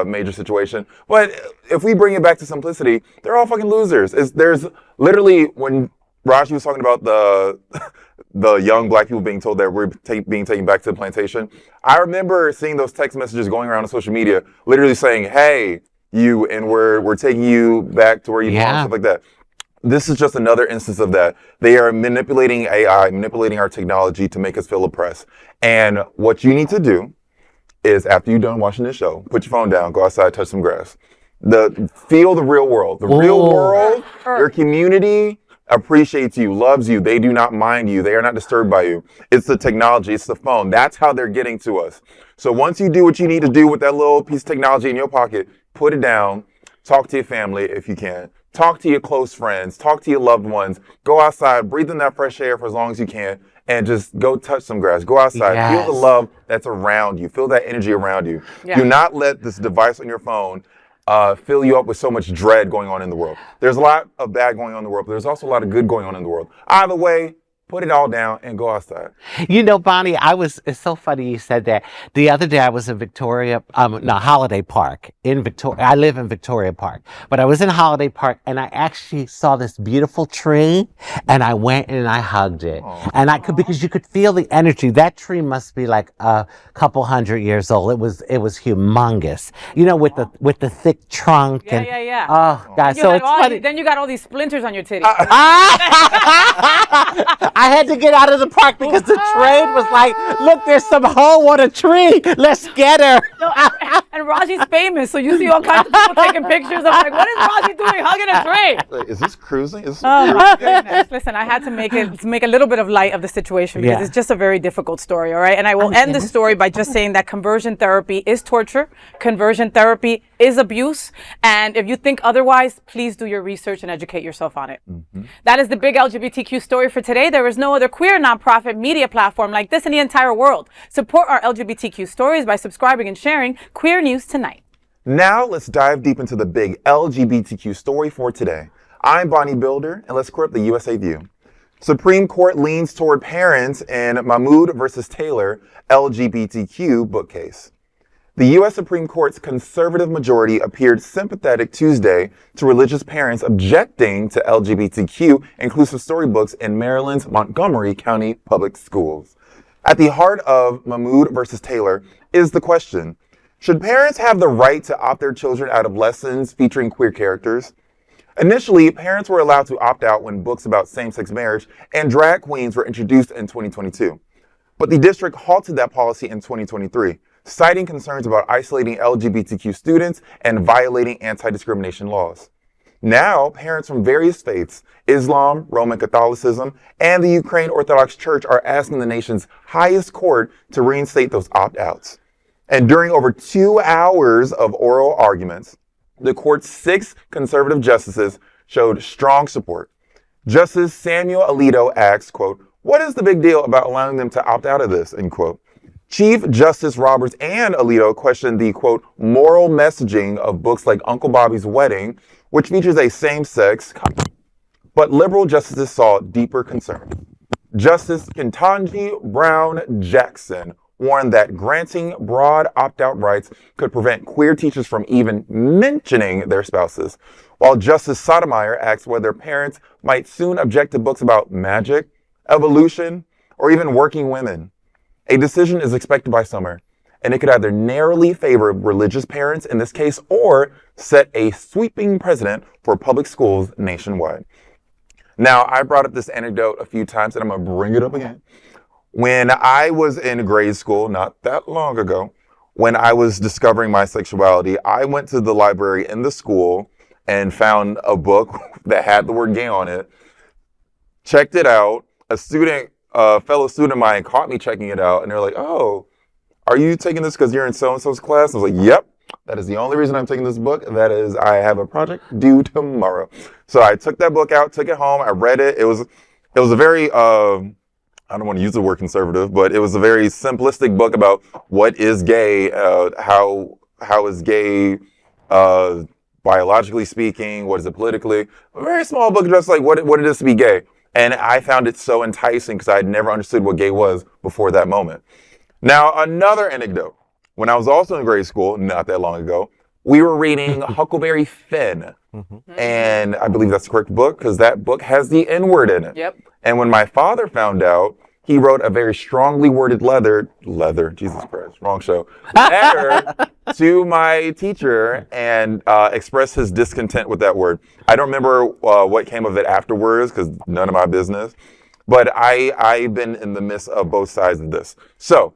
S3: major situation. But if we bring it back to simplicity, they're all fucking losers. There's literally, when Rajee was talking about the young black people being told that we're being taken back to the plantation, I remember seeing those text messages going around on social media, literally saying, "Hey, you, and we're taking you back to where you belong," stuff like that. This is just another instance of that. They are manipulating AI, manipulating our technology to make us feel oppressed. And what you need to do is, after you're done watching this show, put your phone down, go outside, touch some grass. Feel the real world. The real world, your community appreciates you, loves you. They do not mind you. They are not disturbed by you. It's the technology. It's the phone. That's how they're getting to us. So once you do what you need to do with that little piece of technology in your pocket, put it down, talk to your family if you can. Talk to your close friends, talk to your loved ones, go outside, breathe in that fresh air for as long as you can, and just go touch some grass. Go outside, feel the love that's around you, feel that energy around you. Do not let this device on your phone fill you up with so much dread going on in the world. There's a lot of bad going on in the world, but there's also a lot of good going on in the world. Either way, put it all down and go outside.
S4: Bonnie, it's so funny you said that. The other day I was in Holiday Park in Victoria. I live in Victoria Park, but I was in Holiday Park and I actually saw this beautiful tree and I went and I hugged it. Aww. And because you could feel the energy. That tree must be like a couple 100 years old. It was humongous, with the thick trunk.
S1: Yeah.
S4: Oh, God. So it's funny.
S1: Then you got all these splinters on your titties.
S4: I had to get out of the park because the trade was like, look, there's some hoe on a tree. Let's get her.
S1: No, and Rajee's famous, so you see all kinds of people taking pictures. I'm like, what is Rajee doing hugging a tree?
S3: Is this cruising?
S1: Oh my goodness. Listen, I had to make a little bit of light of the situation because it's just a very difficult story, all right? And I will end the story by just saying that conversion therapy is torture. Conversion therapy is abuse. And if you think otherwise, please do your research and educate yourself on it. Mm-hmm. That is the big LGBTQ story for today. There is no other queer nonprofit media platform like this in the entire world. Support our LGBTQ stories by subscribing and sharing Queer News Tonight.
S3: Now let's dive deep into the big LGBTQ story for today. I'm Bonnie Builder, and let's clear up the USA View. Supreme Court leans toward parents in Mahmoud versus Taylor LGBTQ book case. The U.S. Supreme Court's conservative majority appeared sympathetic Tuesday to religious parents objecting to LGBTQ inclusive storybooks in Maryland's Montgomery County Public Schools. At the heart of Mahmoud versus Taylor is the question, should parents have the right to opt their children out of lessons featuring queer characters? Initially, parents were allowed to opt out when books about same-sex marriage and drag queens were introduced in 2022. But the district halted that policy in 2023. Citing concerns about isolating LGBTQ students and violating anti-discrimination laws. Now, parents from various faiths, Islam, Roman Catholicism, and the Ukraine Orthodox Church are asking the nation's highest court to reinstate those opt-outs. And during over 2 hours of oral arguments, the court's 6 conservative justices showed strong support. Justice Samuel Alito asks, quote, "What is the big deal about allowing them to opt out of this?" end quote. Chief Justice Roberts and Alito questioned the, quote, moral messaging of books like Uncle Bobby's Wedding, which features a same-sex couple. But liberal justices saw deeper concern. Justice Ketanji Brown Jackson warned that granting broad opt-out rights could prevent queer teachers from even mentioning their spouses, while Justice Sotomayor asked whether parents might soon object to books about magic, evolution, or even working women. A decision is expected by summer, and it could either narrowly favor religious parents in this case or set a sweeping precedent for public schools nationwide. Now, I brought up this anecdote a few times, and I'm going to bring it up again. When I was in grade school, not that long ago, when I was discovering my sexuality, I went to the library in the school and found a book that had the word gay on it, checked it out. A fellow student of mine caught me checking it out, and they're like, "Oh, are you taking this because you're in so-and-so's class?" I was like, "Yep, that is the only reason I'm taking this book. That is, I have a project due tomorrow." So I took that book out, took it home, I read it. It was a very, I don't want to use the word conservative, but it was a very simplistic book about what is gay, how is gay, biologically speaking, what is it politically. A very small book, just like what it is to be gay. And I found it so enticing because I had never understood what gay was before that moment. Now, another anecdote. When I was also in grade school, not that long ago, we were reading Huckleberry Finn. And I believe that's the correct book because that book has the N-word in it.
S1: Yep.
S3: And when my father found out, he wrote a very strongly worded letter, Jesus Christ, wrong show, letter to my teacher and expressed his discontent with that word. I don't remember what came of it afterwards because none of my business, but I've been in the midst of both sides of this. So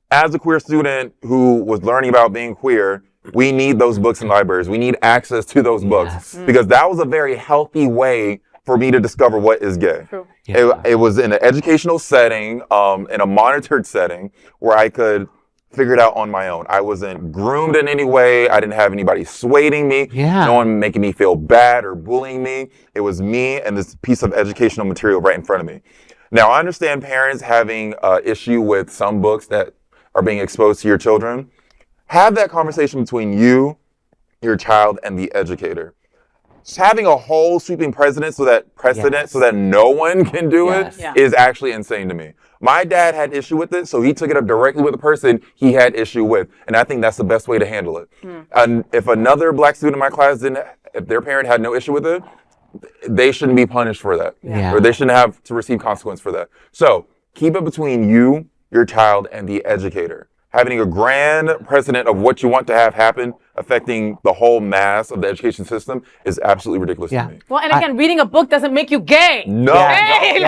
S3: as a queer student who was learning about being queer, we need those books in libraries. We need access to those books because that was a very healthy way for me to discover what is gay.
S1: True.
S3: It was in an educational setting, in a monitored setting where I could figure it out on my own. I wasn't groomed in any way. I didn't have anybody swaying me. No one making me feel bad or bullying me. It was me and this piece of educational material right in front of me. Now, I understand parents having issue with some books that are being exposed to your children. Have that conversation between you, your child, and the educator. Just having a whole sweeping precedent so that no one can do it is actually insane to me. My dad had issue with it, so he took it up directly with the person he had issue with, and I think that's the best way to handle it. And if another black student in my class if their parent had no issue with it, they shouldn't be punished for that, or they shouldn't have to receive consequence for that. So keep it between you, your child, and the educator. Having a grand precedent of what you want to have happen affecting the whole mass of the education system is absolutely ridiculous to me.
S1: Well, and again, reading a book doesn't make you gay.
S3: No.
S1: Hey,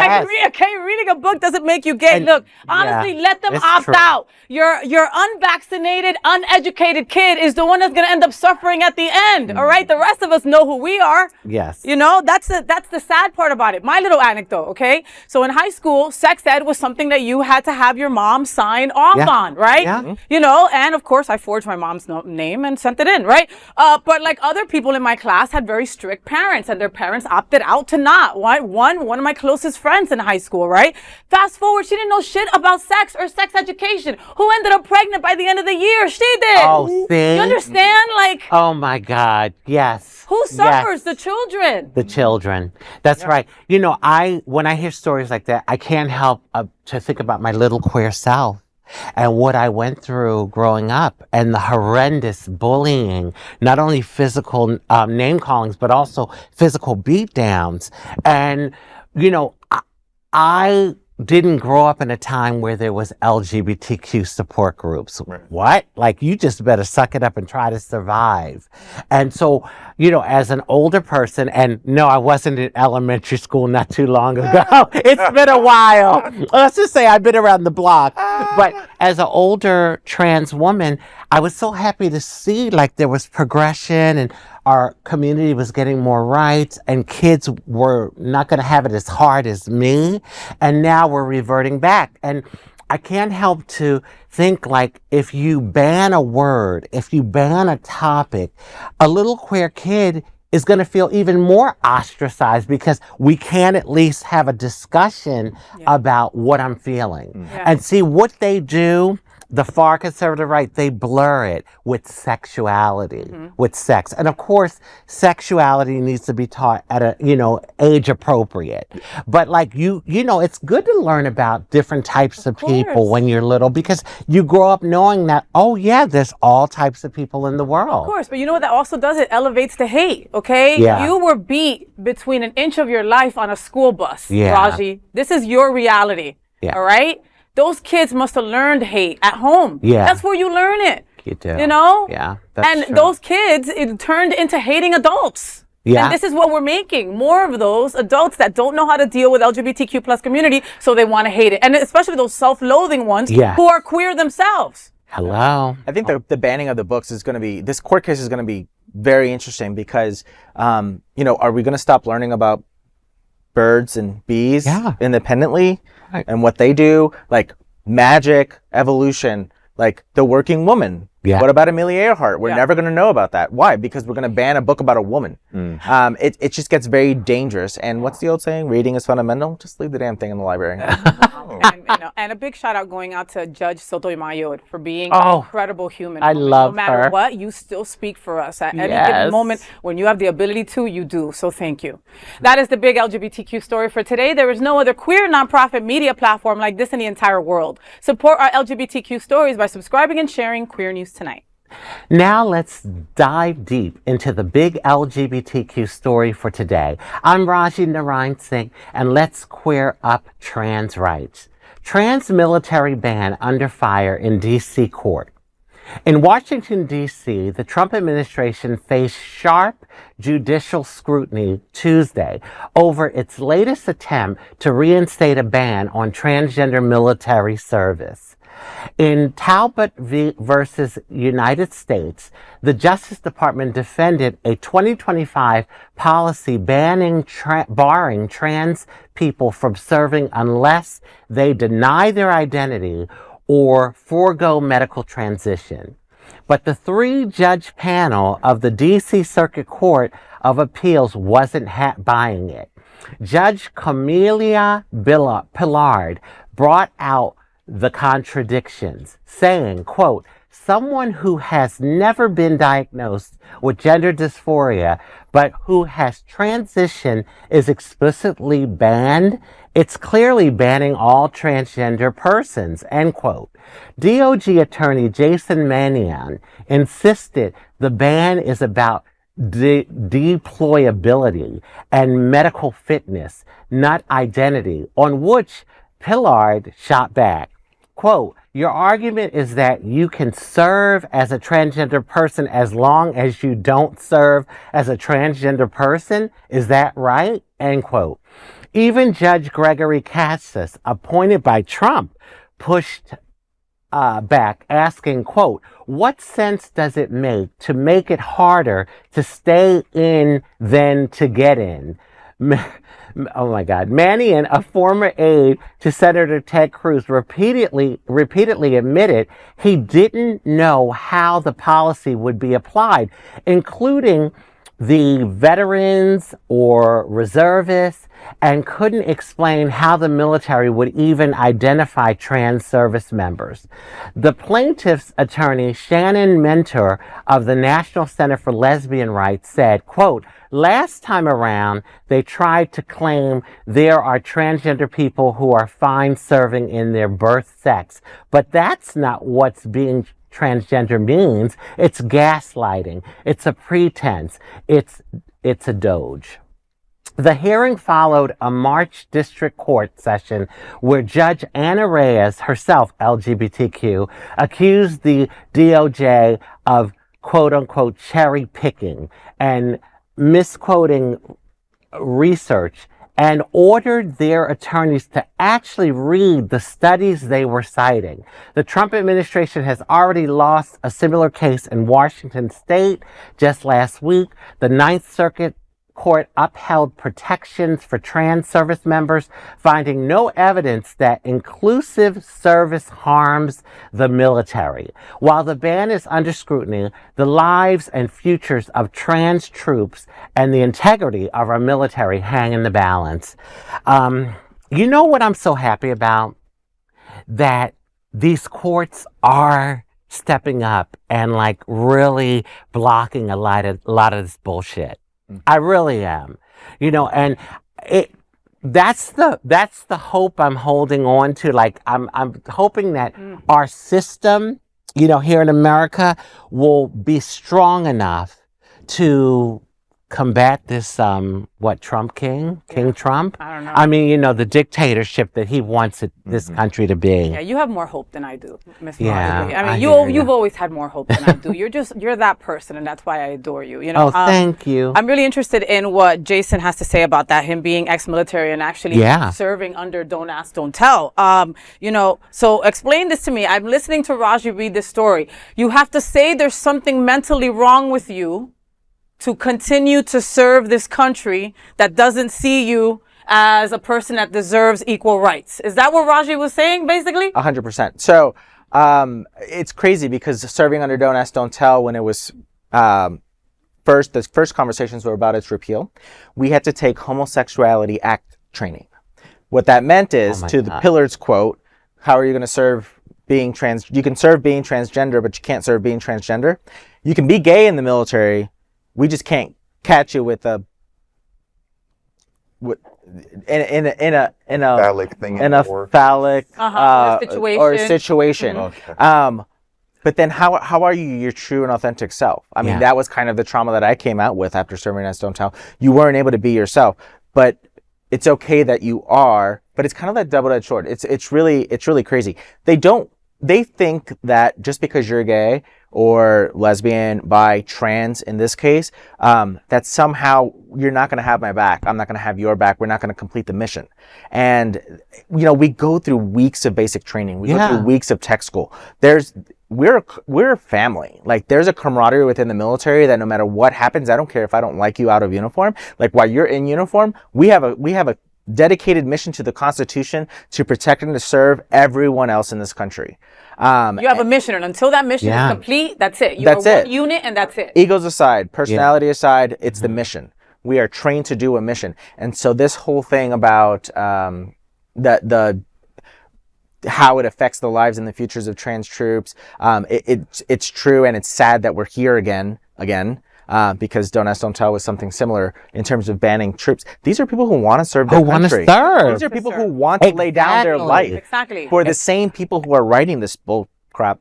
S1: reading a book doesn't make you gay. And look, honestly, let them opt out. Your unvaccinated, uneducated kid is the one that's going to end up suffering at the end. All right? The rest of us know who we are.
S4: Yes.
S1: You know, that's the sad part about it. My little anecdote, okay? So in high school, sex ed was something that you had to have your mom sign off on, right?
S4: Yeah.
S1: You know, and of course, I forged my mom's name and sent it in, right? But like other people in my class had very strict parents, and their parents opted out to not. One of my closest friends in high school, right? Fast forward, she didn't know shit about sex or sex education. Who ended up pregnant by the end of the year? She did.
S4: Oh, see?
S1: You understand? Like,
S4: oh my God, yes.
S1: Who suffers? The children.
S4: The children. That's right. You know, when I hear stories like that, I can't help to think about my little queer self and what I went through growing up and the horrendous bullying, not only physical name callings, but also physical beatdowns. And, you know, I didn't grow up in a time where there was LGBTQ support groups. Right. What? Like, you just better suck it up and try to survive. And so, you know, as an older person, and no, I wasn't in elementary school not too long ago. It's been a while. Let's just say I've been around the block. But as an older trans woman, I was so happy to see like there was progression and our community was getting more rights and kids were not going to have it as hard as me. And now we're reverting back. And I can't help to think like if you ban a word, if you ban a topic, a little queer kid is going to feel even more ostracized because we can at least have a discussion about what I'm feeling. And see what they do. The far conservative right, they blur it with sexuality, with sex. And of course, sexuality needs to be taught at a, you know, age appropriate. But like you know, it's good to learn about different types of people when you're little because you grow up knowing that, oh yeah, there's all types of people in the world. Of
S1: course, but you know what that also does? It elevates the hate, okay?
S4: Yeah.
S1: You were beat between an inch of your life on a school bus, Rajee. This is your reality, all right? Those kids must have learned hate at home.
S4: Yeah.
S1: That's where you learn it.
S4: You do.
S1: You know?
S4: Yeah.
S1: And
S4: true.
S1: those kids, it turned into hating adults.
S4: Yeah.
S1: And this is what we're making. More of those adults that don't know how to deal with LGBTQ plus community, so they want to hate it. And especially those self-loathing ones who are queer themselves.
S4: Hello.
S2: I think the banning of the books is going to be, this court case is going to be very interesting because, you know, are we going to stop learning about birds and bees independently and what they do? Like magic, evolution, like the working woman.
S4: Yeah.
S2: What about Amelia Earhart? We're never going to know about that. Why? Because we're going to ban a book about a woman. It just gets very dangerous. And what's the old saying? Reading is fundamental. Just leave the damn thing in the library.
S1: And a big shout out going out to Judge Sotomayor for being an incredible human.
S4: I love
S1: her. No matter
S4: her.
S1: what, you still speak for us at any given moment. When you have the ability to, you do. So thank you. That is the big LGBTQ story for today. There is no other queer nonprofit media platform like this in the entire world. Support our LGBTQ stories by subscribing and sharing Queer News Tonight.
S4: Now let's dive deep into the big LGBTQ story for today. I'm Rajee Narinesingh, and let's queer up trans rights. Trans military ban under fire in D.C. court. In Washington, D.C., the Trump administration faced sharp judicial scrutiny Tuesday over its latest attempt to reinstate a ban on transgender military service. In Talbot versus United States, the Justice Department defended a 2025 policy barring trans people from serving unless they deny their identity or forego medical transition. But the three-judge panel of the D.C. Circuit Court of Appeals wasn't buying it. Judge Camelia Pillard brought out the contradictions, saying, quote, someone who has never been diagnosed with gender dysphoria but who has transitioned is explicitly banned. It's clearly banning all transgender persons, end quote. DOJ attorney Jason Manion insisted the ban is about deployability and medical fitness, not identity, on which Pillard shot back. Quote, your argument is that you can serve as a transgender person as long as you don't serve as a transgender person? Is that right? End quote. Even Judge Gregory Cassis, appointed by Trump, pushed back, asking, quote, what sense does it make to make it harder to stay in than to get in? Oh my God. Manion, a former aide to Senator Ted Cruz, repeatedly admitted he didn't know how the policy would be applied, including the veterans or reservists, and couldn't explain how the military would even identify trans service members. The plaintiff's attorney, Shannon Mentor of the National Center for Lesbian Rights, said, quote, last time around, they tried to claim there are transgender people who are fine serving in their birth sex, but that's not what's being transgender means. It's gaslighting. It's a pretense. It's a doge. The hearing followed a March district court session where Judge Anna Reyes, herself LGBTQ, accused the DOJ of quote unquote cherry picking and misquoting research, and ordered their attorneys to actually read the studies they were citing. The Trump administration has already lost a similar case in Washington state. Just last week, the Ninth Circuit Court upheld protections for trans service members, finding no evidence that inclusive service harms the military. While the ban is under scrutiny, the lives and futures of trans troops and the integrity of our military hang in the balance. You know what I'm so happy about? That these courts are stepping up and like really blocking a lot of this bullshit. I really am, you know, and that's the hope I'm holding on to. Like I'm hoping that our system, you know, here in America will be strong enough to combat this, Trump King Trump?
S1: I don't know.
S4: I mean, the dictatorship that he wants this country to be.
S1: Yeah, you have more hope than I do, Miss
S4: Yeah,
S1: Marley. I mean,
S4: I hear
S1: you've
S4: you.
S1: always had more hope than I do. You're that person, and that's why I adore you.
S4: Oh, thank you.
S1: I'm really interested in what Jason has to say about that, him being ex-military and actually serving under Don't Ask, Don't Tell. So explain this to me. I'm listening to Rajee read this story. You have to say there's something mentally wrong with you to continue to serve this country that doesn't see you as a person that deserves equal rights. Is that what Rajee was saying, basically?
S2: 100%. So it's crazy because serving under Don't Ask, Don't Tell, when it was the first conversations were about its repeal, we had to take Homosexuality Act training. What that meant is, the Pillars quote, how are you going to serve being trans? You can serve being transgender, but you can't serve being transgender. You can be gay in the military. We just can't catch you with a in a
S3: phallic thing
S2: phallic
S1: situation.
S2: or a situation.
S3: Okay.
S2: But then how are you your true and authentic self? I mean, that was kind of the trauma that I came out with after serving as Don't Tell. You weren't able to be yourself, but it's okay that you are. But it's kind of that double-edged sword. It's really crazy. They think that just because you're gay or lesbian, bi, trans in this case, that somehow you're not going to have my back. I'm not going to have your back. We're not going to complete the mission. And, we go through weeks of basic training. We go through weeks of tech school. We're a family. Like, there's a camaraderie within the military that no matter what happens, I don't care if I don't like you out of uniform. Like, while you're in uniform, we have a dedicated mission to the Constitution to protect and to serve everyone else in this country.
S1: You have a mission, and until that mission is complete, that's it. You're one unit, and that's it.
S2: Egos aside, personality aside, it's the mission. We are trained to do a mission. And so this whole thing about how it affects the lives and the futures of trans troops, it's true, and it's sad that we're here again. Because Don't Ask, Don't Tell was something similar in terms of banning troops. These are people who want to serve their country. These are people who want to lay down their life for the same people who are writing this bull crap.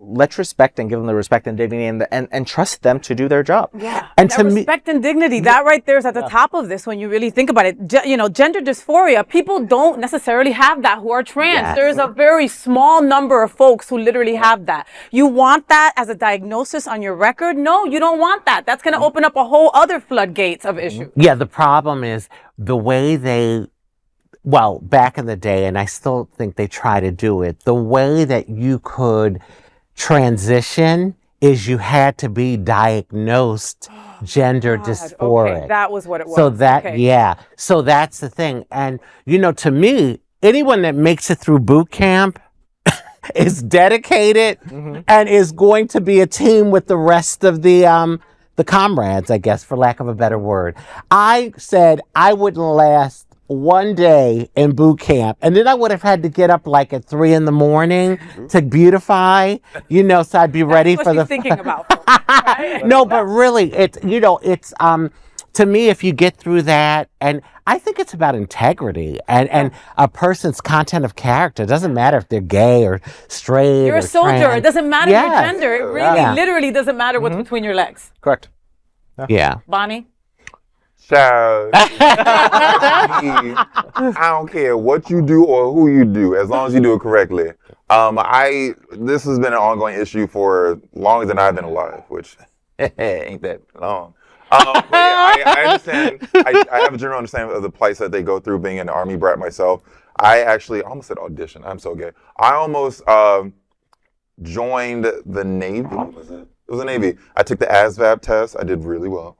S2: Let's respect and give them the respect and dignity and trust them to do their job.
S1: Yeah, and to respect and dignity, that right there is at the top of this when you really think about it. Gender dysphoria, people don't necessarily have that who are trans. Yes. There's a very small number of folks who literally have that. You want that as a diagnosis on your record? No, you don't want that. That's going to open up a whole other floodgates of issues.
S4: Yeah, the problem is the way back in the day, and I still think they try to do it, the way that you could transition is you had to be diagnosed gender dysphoric.
S1: Okay, that was what it was.
S4: So so that's the thing. And to me, anyone that makes it through boot camp is dedicated and is going to be a team with the rest of the comrades, I guess, for lack of a better word. I said I wouldn't last one day in boot camp, and then I would have had to get up like at 3 a.m. to beautify, so I'd be ready for the
S1: thinking about. Right?
S4: No, but really, it's to me, if you get through that, and I think it's about integrity and a person's content of character. It doesn't matter if they're gay or straight.
S1: You're a soldier.
S4: Trans.
S1: It doesn't matter your gender. It really, literally doesn't matter what's between your legs.
S2: Correct.
S4: Yeah.
S1: Bonnie?
S3: Child. I don't care what you do or who you do, as long as you do it correctly. This has been an ongoing issue for longer than I've been alive, which ain't that long. But yeah, I understand. I have a general understanding of the plight that they go through being an Army brat myself. I almost said audition. I'm so gay. I almost joined the Navy. Was it? It was the Navy. I took the ASVAB test. I did really well.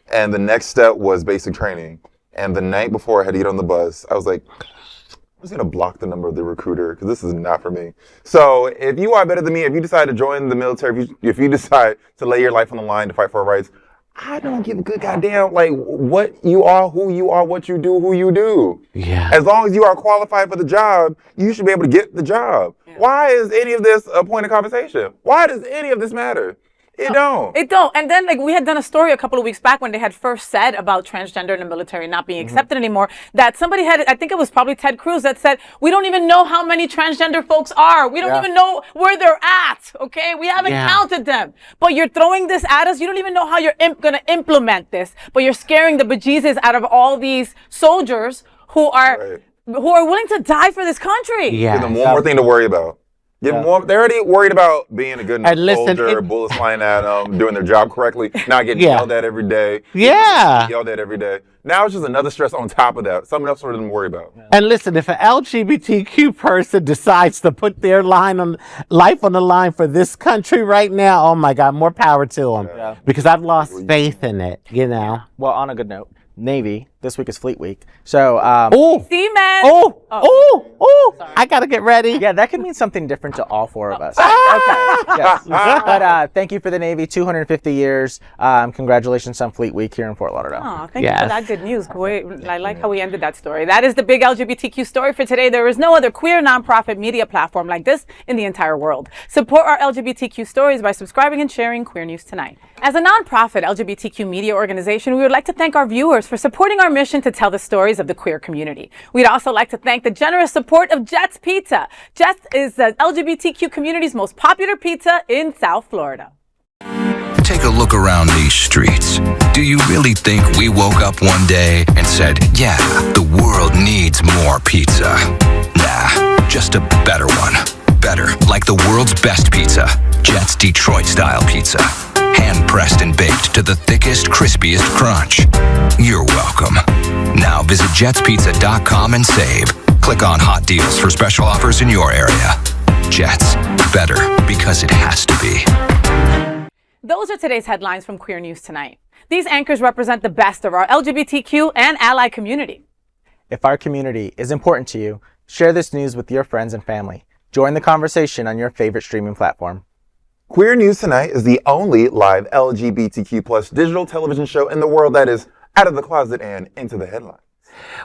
S3: And the next step was basic training. And the night before I had to get on the bus, I was like, I'm just going to block the number of the recruiter because this is not for me. So if you are better than me, if you decide to join the military, if you decide to lay your life on the line to fight for our rights, I don't give a good goddamn what you are, who you are, what you do, who you do.
S4: Yeah.
S3: As long as you are qualified for the job, you should be able to get the job. Yeah. Why is any of this a point of conversation? Why does any of this matter? It don't.
S1: It don't. And then, like, we had done a story a couple of weeks back when they had first said about transgender in the military not being accepted anymore, that somebody had, I think it was probably Ted Cruz, that said, we don't even know how many transgender folks are. We don't even know where they're at, okay? We haven't counted them. But you're throwing this at us. You don't even know how you're going to implement this, but you're scaring the bejesus out of all these soldiers who are willing to die for this country.
S3: Give them one more thing to worry about. Give them more. They're already worried about being a good soldier, bullets flying at them, doing their job correctly, not getting yelled at every day. Yelled at every day. Now it's just another stress on top of that. Something else for them to worry about.
S4: And listen, if an LGBTQ person decides to put their life on the line for this country right now, oh my God, more power to them. Because I've lost faith in it, you know.
S2: Well, on a good note, Navy, this week is Fleet Week. So,
S1: Seaman!
S4: I gotta get ready.
S2: Yeah, that could mean something different to all four of us. Okay. Yes. But thank you for the Navy, 250 years. Congratulations on Fleet Week here in Fort Lauderdale.
S1: Oh, thank you for that good news. I like how we ended that story. That is the big LGBTQ story for today. There is no other queer nonprofit media platform like this in the entire world. Support our LGBTQ stories by subscribing and sharing Queer News Tonight. As a nonprofit LGBTQ media organization, we would like to thank our viewers for supporting our mission to tell the stories of the queer community. We'd also like to thank the generous support of Jets Pizza. Jets is the LGBTQ community's most popular pizza in South Florida.
S9: Take a look around these streets. Do you really think we woke up one day and said, yeah, the world needs more pizza? Nah, just a better one. Better, like the world's best pizza, Jet's Detroit-style pizza. Hand-pressed and baked to the thickest, crispiest crunch. You're welcome. Now visit jetspizza.com and save. Click on hot deals for special offers in your area. Jets, better because it has to be.
S1: Those are today's headlines from Queer News Tonight. These anchors represent the best of our LGBTQ and ally community.
S2: If our community is important to you, share this news with your friends and family. Join the conversation on your favorite streaming platform.
S3: Queer News Tonight is the only live LGBTQ plus digital television show in the world that is out of the closet and into the headlines.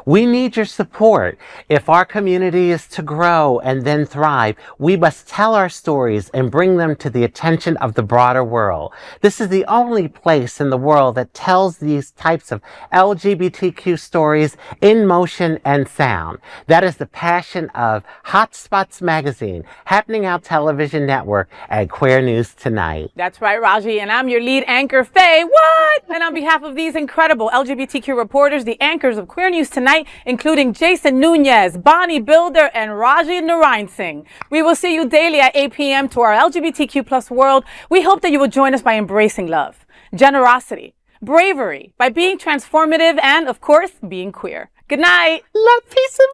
S4: We need your support. If our community is to grow and then thrive, we must tell our stories and bring them to the attention of the broader world. This is the only place in the world that tells these types of LGBTQ stories in motion and sound. That is the passion of Hotspots Magazine, Happening Out Television Network, and Queer News Tonight.
S1: That's right, Rajee, and I'm your lead anchor, FayWhat! And on behalf of these incredible LGBTQ reporters, the anchors of Queer News Tonight, including Jason Nunez, Bonnie Builder, and Rajee Narinesingh. We will see you daily at 8 p.m. to our LGBTQ plus world. We hope that you will join us by embracing love, generosity, bravery, by being transformative, and, of course, being queer. Good night.
S4: Love, peace, and